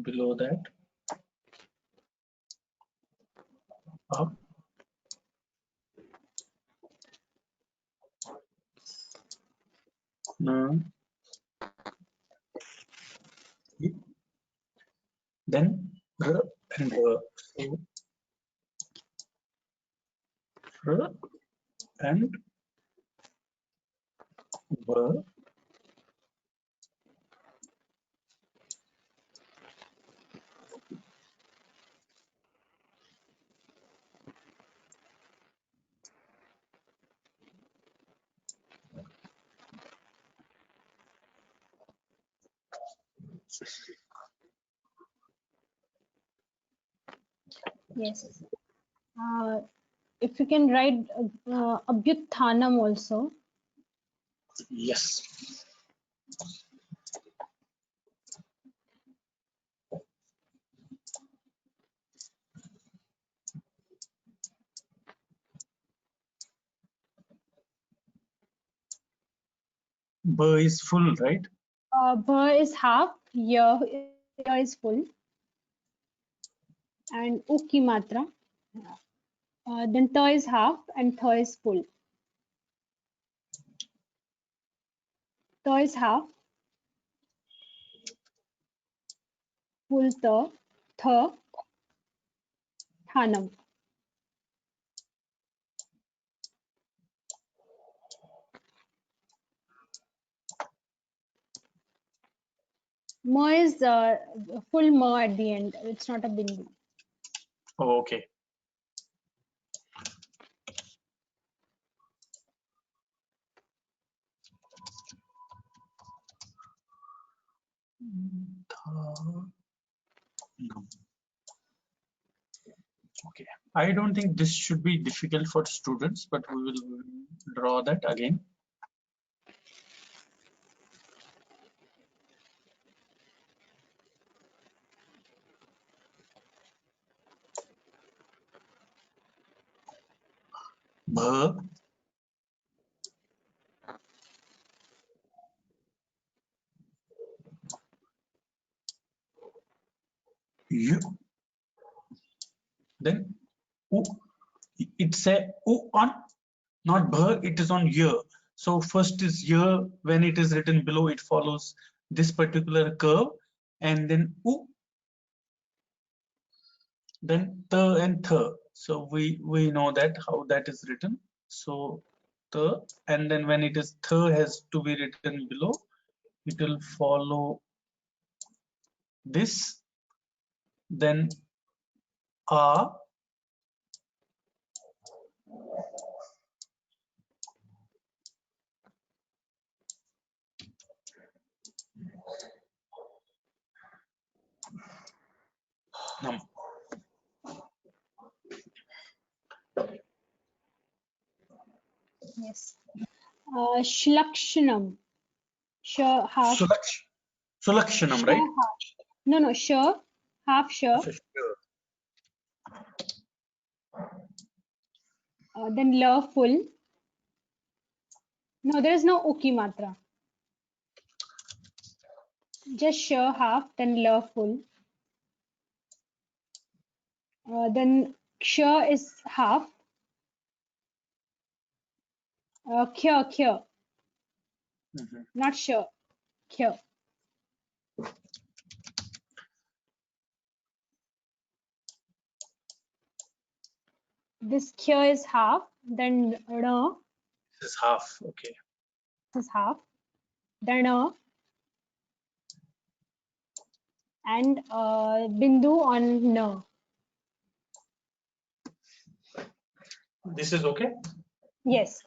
below that, up. N, then R and R. So R and R. Yes. If you can write Abhyuthanam also. Yes. B is full, right? Bha is half, ya is full, and U ki matra. Then ta is half and tha is full. Ta is half, full ta, tha, thanam. Ma is full ma at the end. It's not a bindu. Oh, okay. Okay. I don't think this should be difficult for students, but we will draw that again. Bha, U, then U. It's a U on, not Bha, it is on year. So first is year. When it is written below, it follows this particular curve, and then U, then the and the. So we know that how that is written. So the, and then when it is the has to be written below, it will follow this, then a, nam. Yes. Shlakshanam. Sh half. Sulakshanam, Sh right? half. No. Sh half sh. Then la full. No, there is no uki matra. Just sh half, then la full. Then ksha is half. Kya. Not sh. Kya. This kya is half. Then ra This is half. Okay. is half. Then and bindu on na. This is okay. Yes.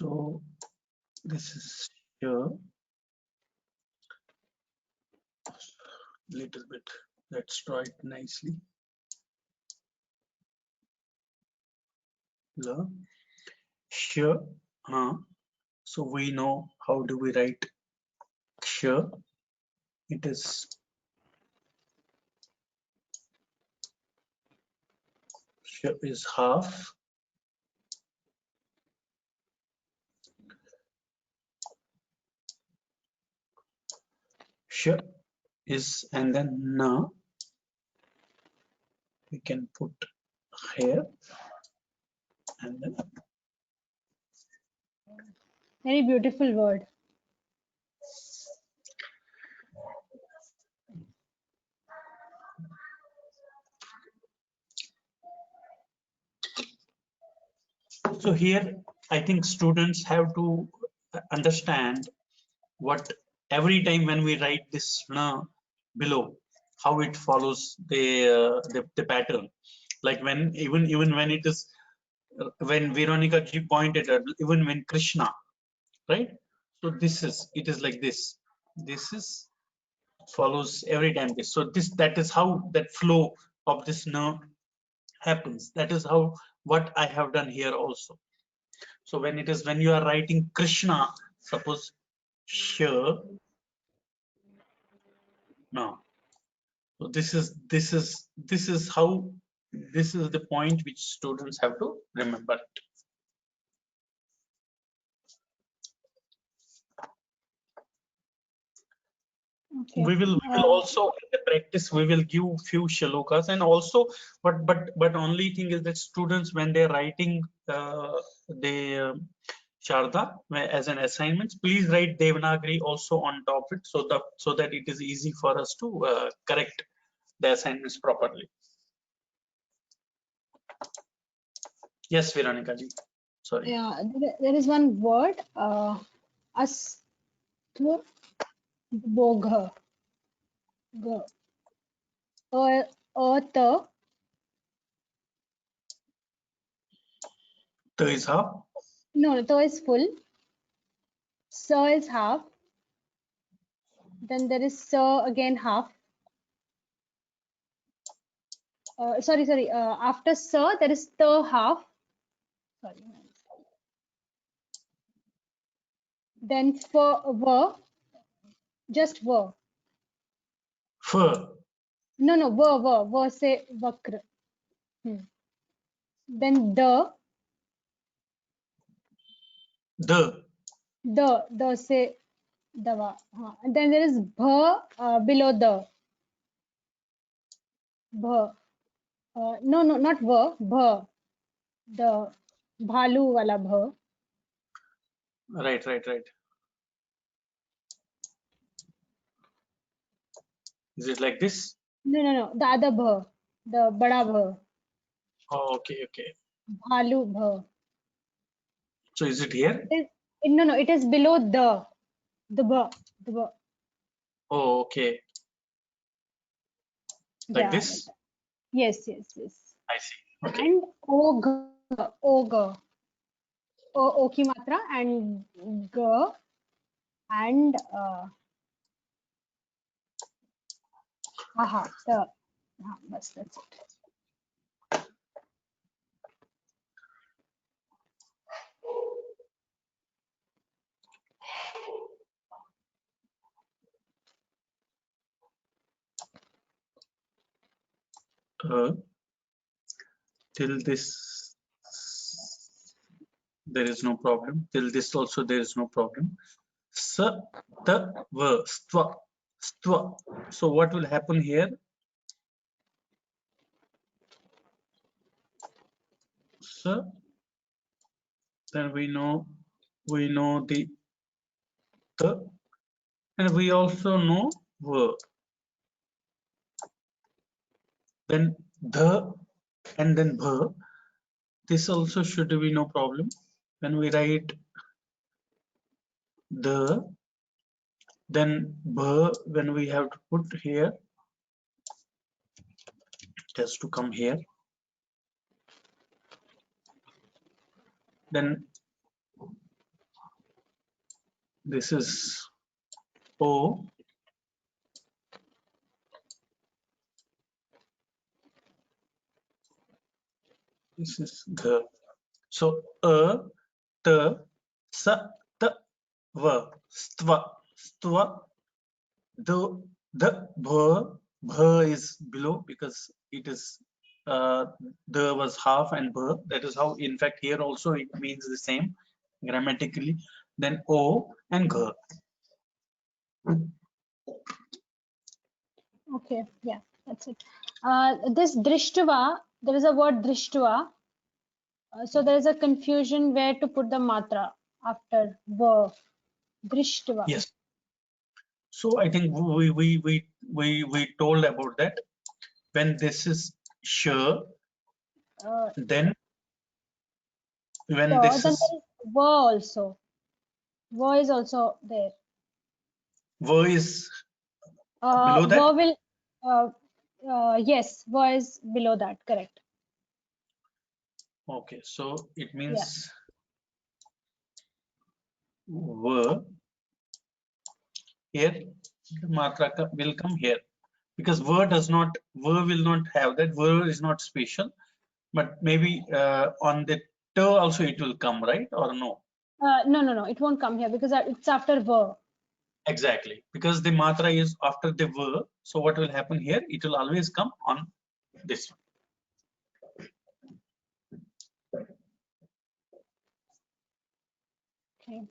So this is here. Little bit. Let's draw it nicely. La. Here. So we know how do we write here. It is here is half. Here is, and then na we can put here, and then Very beautiful word. so here I think students have to understand what every time when we write this na below, how it follows the pattern. Like when even when it is when Veronica ji pointed out, even when Krishna, right? So this is, it is like this. This is follows every time this. So this, that is how that flow of this na happens. That is how what I have done here also. So when it is, when you are writing Krishna, suppose here now. So this is how, this is the point which students have to remember. Okay. We will also in the practice we will give few shlokas, and also but only thing is that students when they're writing the Sharda as an assignment, please write Devanagari also on top of it, so that it is easy for us to correct the assignments properly. Yes, Veronica ji. Sorry. Yeah, there is one word, astvabogha. Ta, So is how? no, ta is full, sa is half, then there is sa again half. Sorry, after sa there is ta half. Sorry. Then for va, just va. Fur. No, va say vakra. Then the say dawa. And then there is bha below the. Bha. No, not va, bha. The bhalu wala bha. Right. Is it like this? No, the other bha. The bada bha. Oh, okay. Bhalu bha. So is it here? No, it is below the bha. The bha. Oh, okay. Like Yeah, like this? that. Yes. I see. Okay. And ogha. O ki matra and g and bas, that's it. Till this there is no problem. Till this also there is no problem. Sa, ta, va, stva. So what will happen here? Sa, then we know the ta, and we also know va. Then the and then bha. This also should be no problem. When we write the, then bha, when we have to put here, it has to come here. Then This is O. This is G. So T, Sa, T, V, Stva, Stva, the bh is below because it is the was half and bh. That is how, in fact, here also it means the same grammatically. Then O and G. Okay, yeah, that's it. This drishtva, there is a word drishtva. So there is a confusion where to put the matra after va. Drishtva. Yes. So I think we told about that. When this is sure, then when So this then is there is va also. Va is also there. V is below Va that. will, yes, va is below that, correct. Okay, so it Yeah. means V here, the matra will come here because V will not have that. V is not special, but maybe on the T also it will come, right? Or no? No, it won't come here because it's after va. Exactly, because the matra is after the V. So what will happen here? It will always come on this one. Okay.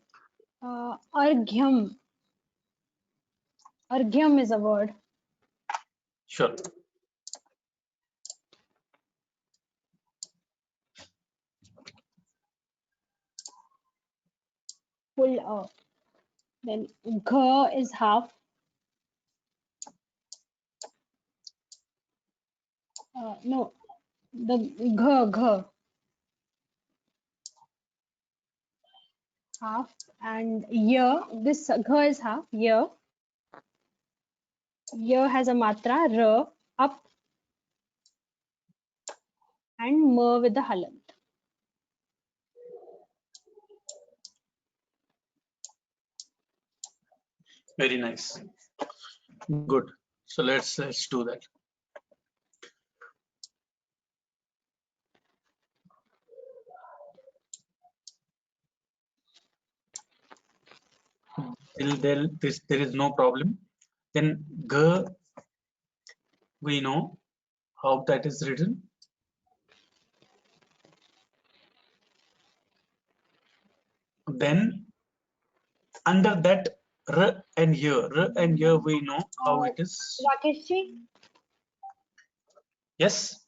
Arghyam. Arghyam is a word. Sure. Full. Then gha is half. No, the gha half, and ya, this gha is half. Ya has a matra ra, up, and ma with the halant. Very nice. Good. So let's do that. Till there is no problem. Then G, we know how that is written. Then under that R and Y we know how it is. Rakeshji, Yes.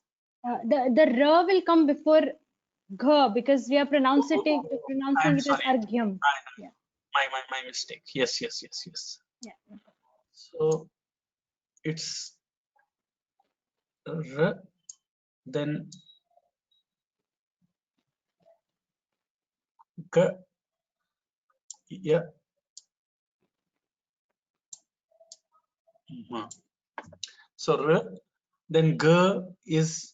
the ra will come before gha because we are pronouncing I'm it as sorry. arghyam. Yeah. My mistake. Yes. Yeah. So it's R, then G, yeah. So R, then G is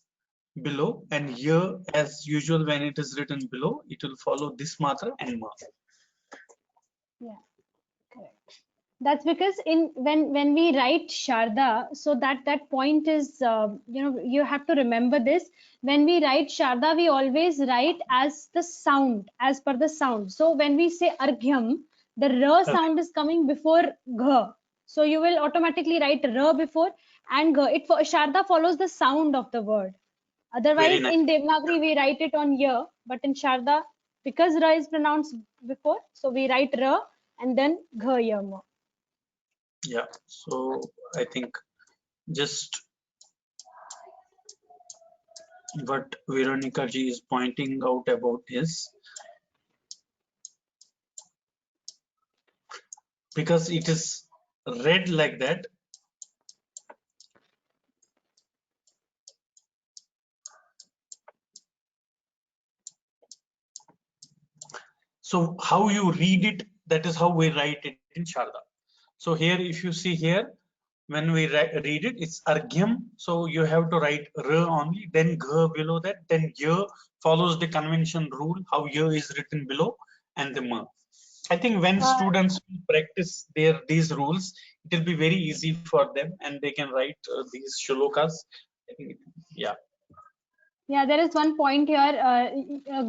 below, and Y, as usual when it is written below, it will follow this matra and ma. Yeah, correct. That's because when we write Sharda, so that point is you have to remember this. When we write Sharda, we always write as the sound, as per the sound. So when we say Arghyam, the R sound is coming before Gha. So you will automatically write R before and Gha. Sharda follows the sound of the word. Very Otherwise, nice. in Devanagari, we write it on ya, but in Sharda, because ra is pronounced before, so we write ra and then gha yama. Yeah. So I think just what Veronica ji is pointing out about is because it is read like that. So how you read it, that is how we write it in Sharda. So here, if you see here, when we read it, it's Argyam. So you have to write R only, then G below that, then Y follows the convention rule, how Y is written below, and the Ma. I think when students practice these rules, it will be very easy for them, and they can write these shlokas. I think yeah. Yeah, there is one point here.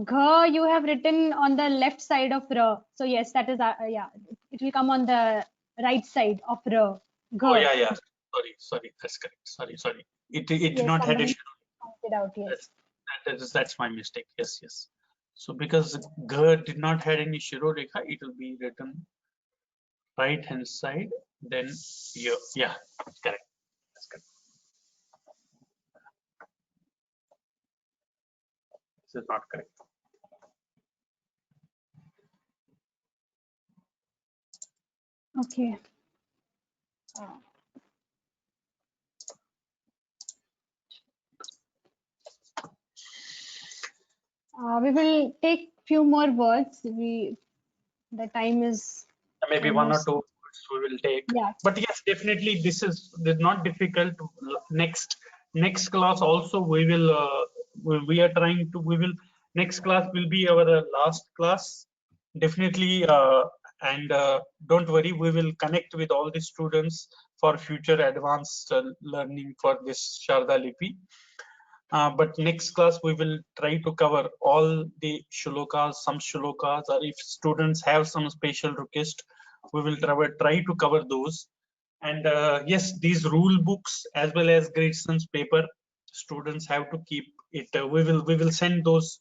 Gha you have written on the left side of ra. So yes, that is yeah. It will come on the right side of ra. Gha. Oh yeah. Sorry. That's correct. Sorry. It did Yes, not had a somebody shuru. pointed out. Yes. That's my mistake. Yes. So because G did not had any shiro rekha, it will be written right hand side. Then yeah, correct. That's correct. This is not correct. Okay. We will take few more words. The time is Maybe one or almost. two words we will take. Yeah. But yes, definitely this is not difficult. Next class also we will we are trying to next class will be our last class. Definitely and don't worry, we will connect with all the students for future advanced learning for this Sharada Lipi. But next class we will try to cover all the shlokas, some shlokas, or if students have some special request, we will try to cover those. And yes, these rule books as well as Grayson's paper, students have to keep it. We will send those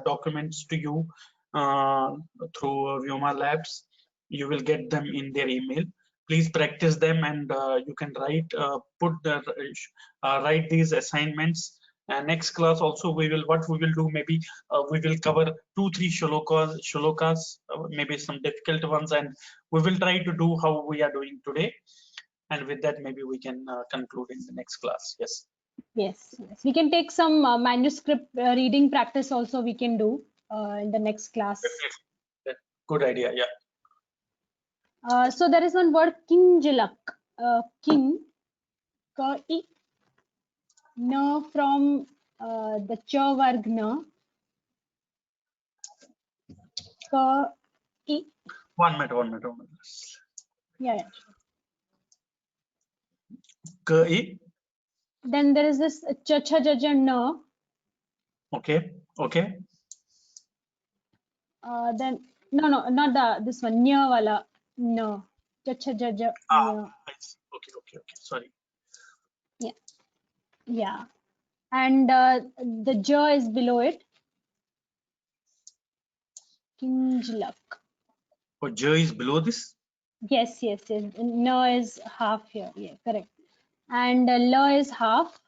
documents to you through Vyoma Labs. You will get them in their email. Please practice them, and you can write these assignments. Next class also we will do, maybe we will cover 2-3 shlokas, maybe some difficult ones, and we will try to do how we are doing today. And with that, maybe we can conclude in the next class. Yes. We can take some manuscript reading practice also. We can do in the next class. Definitely. Good idea. Yeah. So there is one word kinjilak. King, ka I, na from the cha varg na, ka I. One minute. Yeah. K-I. Then there is this cha cha jaja na. Okay. Then no, not this one. Nya wala na. Cha cha jaja nya. Okay. Sorry. Yeah. And the ja is below it. Kinjlak. Oh, J is below this. Yes. No is half here. Yeah, correct. And la is half.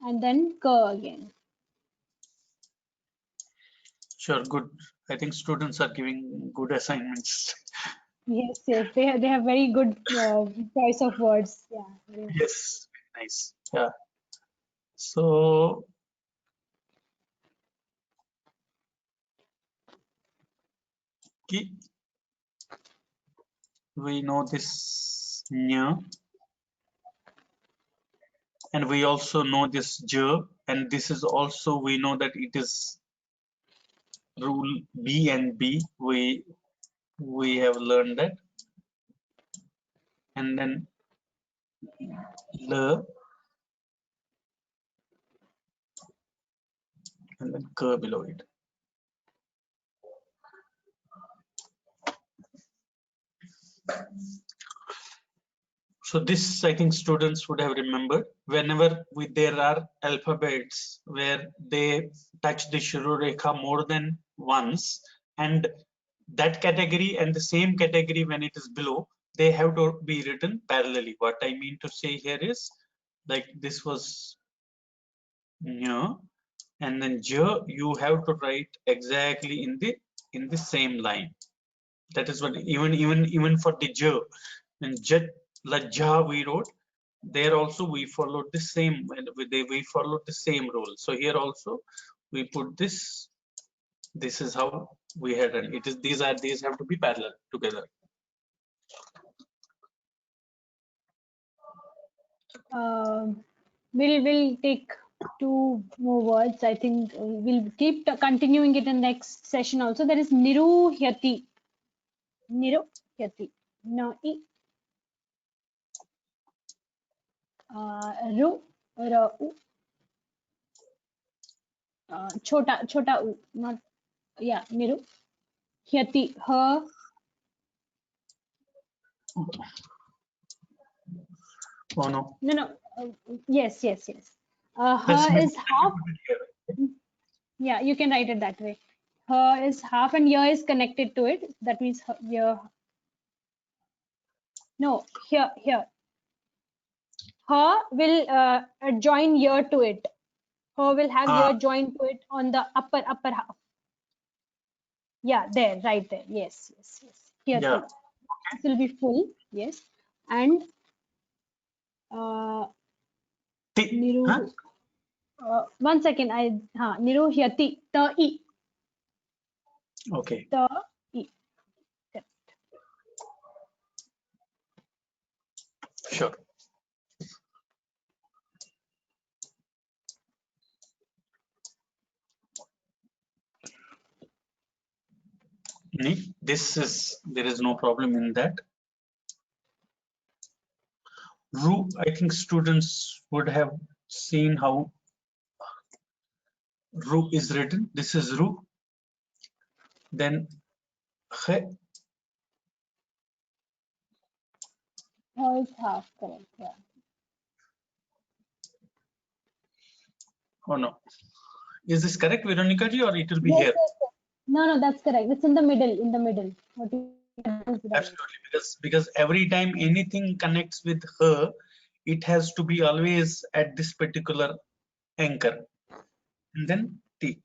And then ka again. Sure. Good. I think students are giving good assignments. Yes. They have very good choice of words. Yeah. Yes. Nice. Yeah. So ki, we know this nya, and we also know this j, and this is also, we know that it is rule B and B. We have learned that. And then L, and then K below it. So this, I think students would have remembered, whenever there are alphabets where they touch the Shuru Rekha more than once, and that category and the same category when it is below, they have to be written parallelly. What I mean to say here is, like this was nya, and then ja, you have to write exactly in the same line. That is what even for the ja, and jat lajja we wrote, there also we followed the same, we followed the same rule. So here also we put this. This is how we had done it. Is these have to be parallel together. We'll take 2 more words. I think we'll keep continuing it in next session also. There is niruhyati. Niruhyati. No, ru, ra, u. Chota u. Not, yeah, niru. Hyati, her. Oh no. No. Yes. Let's Her make is half. it Yeah, you can write it that way. Her is half and year is connected to it. That means her, year. No, here. Her will join year to it. Her will have year joined to it on the upper half. Yeah, there, right there. Yes. Here, Yeah. this will be full. Yes, and Niru. Huh? 1 second. Niruhyati. Ta I. Okay. Ta I. Sure. There is no problem in that. Ru, I think students would have seen how Ru is written. This is Ru. Then Khe. Her is half, correct. Yeah. Oh no. Is this correct, Veronica ji, or it will be Yes, here? yes. No, that's correct. It's in the middle. What you is right. Absolutely, because every time anything connects with her, it has to be always at this particular anchor. And then T.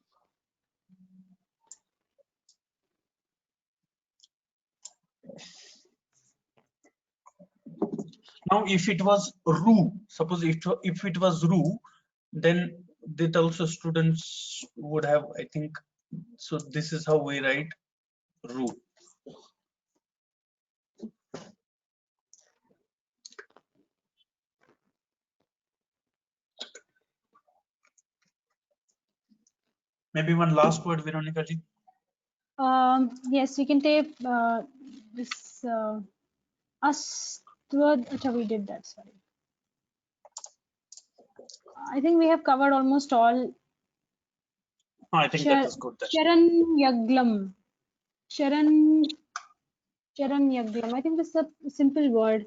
Now, if it was Ru, suppose if it was Ru, then that also students would have, I think, so this is how we write Ru. Maybe one last word, Veronica ji. Yes, we can take this Astwad. We did that. Sorry. I think we have covered almost all. No, I think that is good. Sharan Yaglam. Sharan Yaglam. I think this is a simple word.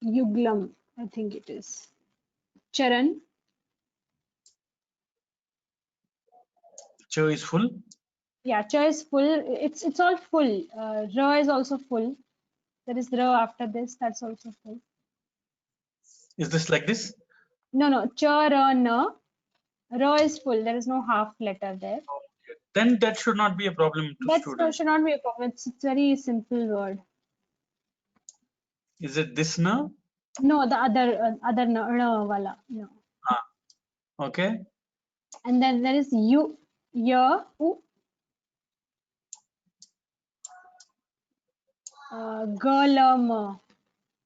Yuglam. I think it is. Charan. Cho is full. Yeah, cha is full. It's all full. Ra is also full. There is ra after this. That's also full. Is this like this? No. Cha, ra, na. Ra is full. There is no half letter there. Then that should not be a problem to students. That should not be a problem. It's very simple word. Is it this na? No, the other na wala. No. Okay. And then there is you, ya, u. Galam.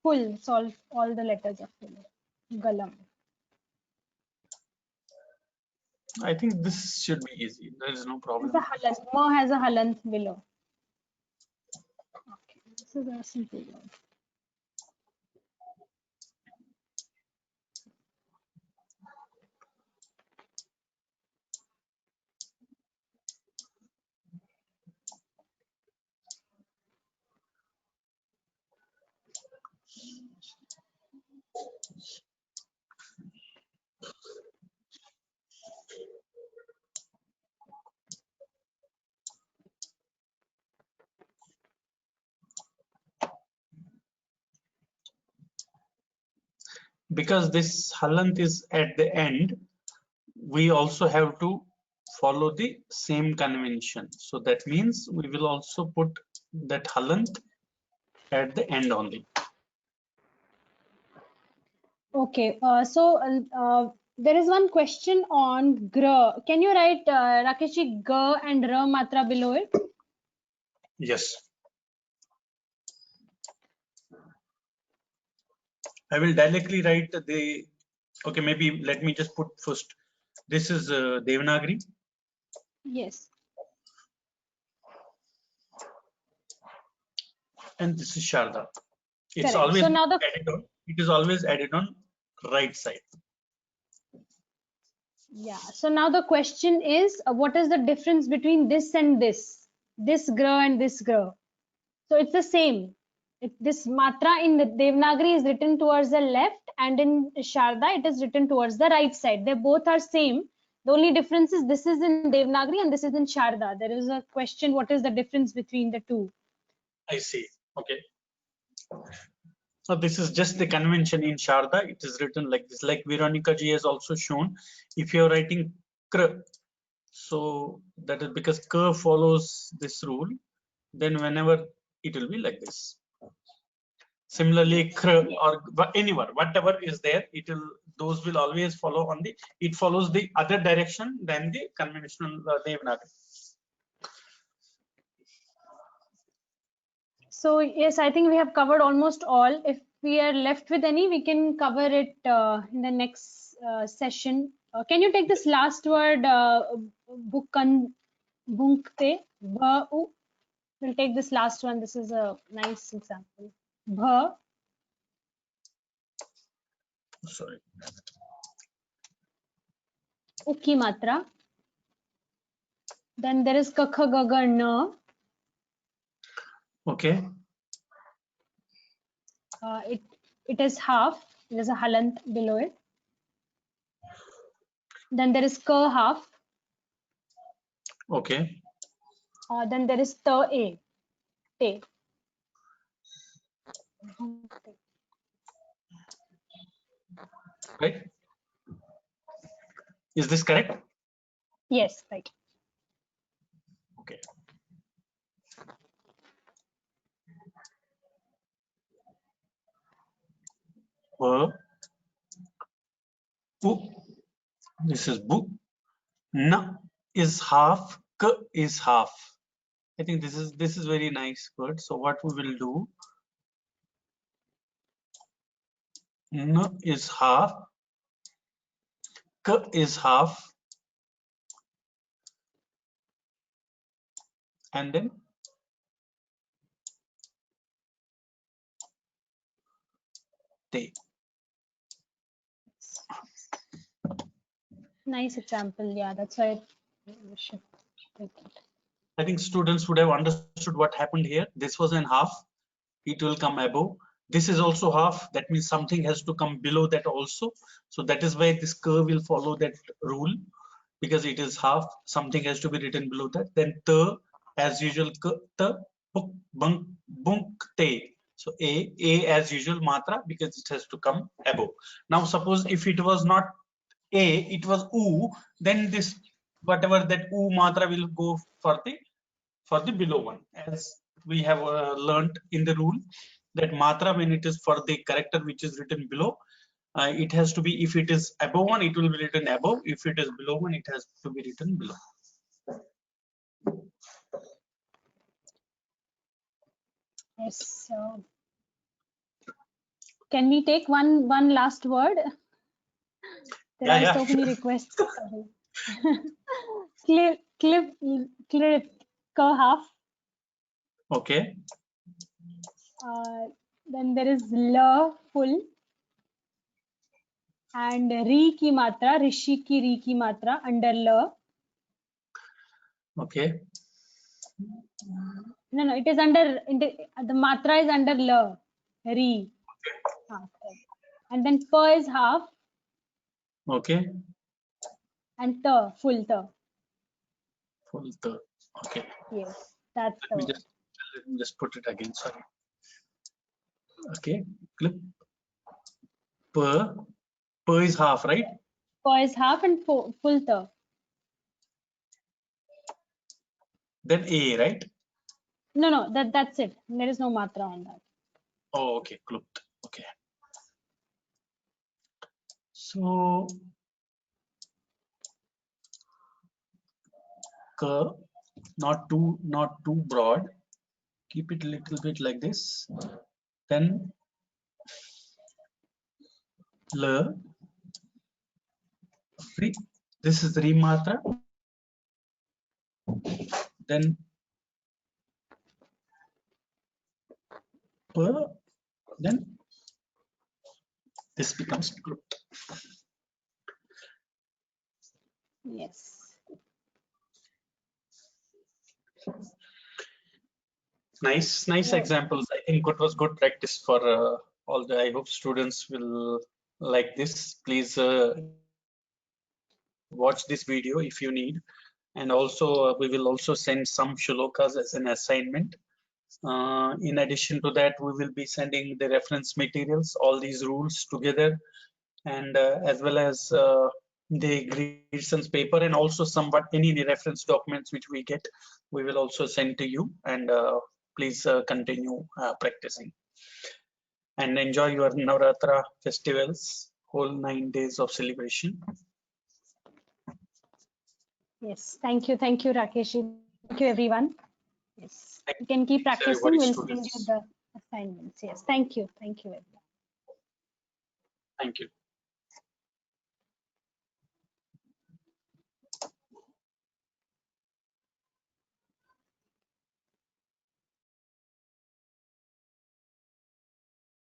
Full. So all the letters are full. Galam. I think this should be easy. There is no problem. It's a halant. Ma has a halant below. Okay, this is a simple word. Because this halant is at the end, we also have to follow the same convention. So that means we will also put that halant at the end only. Okay, there is one question on gra. Can you write Rakeshi ga and ra matra below it? Yes. I will directly write the Okay, maybe let me just put first. This is Devanagari. Yes. And this is Sharda. It's Correct. always So now the added on. It is always added on right side. yeah. So now the question is, what is the difference between this and this gra and this gra? So it's the same. This matra in the Devanagari is written towards the left, and in Sharda it is written towards the right side. They both are same. The only difference is this is in Devanagari and this is in Sharda. There is a question: what is the difference between the two? I see. Okay. So this is just the convention in Sharda. It is written like this. Like Veronica ji has also shown. If you are writing kr, so that is because k follows this rule. Then whenever it will be like this. Similarly, kr or anywhere, whatever is there, it will those will always follow on the. It follows the other direction than the conventional Devanagari. So yes, I think we have covered almost all. If we are left with any, we can cover it in the next session. Can you take this last word, bukan, bunkte, bha-u? We'll take this last one. This is a nice example. Bha, Sorry. uki matra. Then there is kakha, gaga, na. Okay. It is half. There's a halant below it. Then there is ka half. Okay. Then there is ta a, te. Right. Is this correct? Yes, right. Okay. Bu. This is bu. Na is half. K is half. I think this is very nice word. So what we will do? N is half. K is half. And then te. Nice example. Yeah, that's why we should take it. I think students would have understood what happened here. This was in half. It will come above. This is also half. That means something has to come below that also. So that is why this curve will follow that rule, because it is half. Something has to be written below that. Then the, as usual, the bunk bunk te. So a as usual matra, because it has to come above. Now suppose if it was not a, it was u, then this whatever that u matra will go for the below one, as we have learned in the rule that matra, when it is for the character which is written below, it has to be, if it is above one, it will be written above. If it is below one, it has to be written below. Yes. So, can we take one last word? There Yeah, are so sure. many requests. Clip, ka half. Okay. Then there is la full, and ri ki matra, rishi ki ri ki matra under la. Okay. No, it is under, the matra is under la, ri. And then pa is half, Okay. and ta, full ta. Full third. Okay. Yes, that's the word. Let me just put it again. Sorry. Okay. Clip. Per. Per is half, right? Pa is half and full ta. Then a, right? No, that's it. There is no matra on that. Oh, okay. Klupt. Okay. So curve, not too broad. Keep it a little bit like this. Then le, Re, this is Re Matra. Then Pa, then this becomes Krut. Yes. Nice Yeah. examples. I think it was good practice for all the. I hope students will like this. Please watch this video if you need, and also we will also send some shlokas as an assignment. In addition to that, we will be sending the reference materials, all these rules together, and as well as the Greerson's paper, and also somewhat any reference documents which we get, we will also send to you. And please continue practicing and enjoy your Navratra festivals, whole 9 days of celebration. Yes. Thank you, Rakesh. Thank you, everyone. Yes. You can keep Thanks, practicing. everybody, We'll send you students. the assignments. Yes. Thank you. Thank you, everyone. Thank you.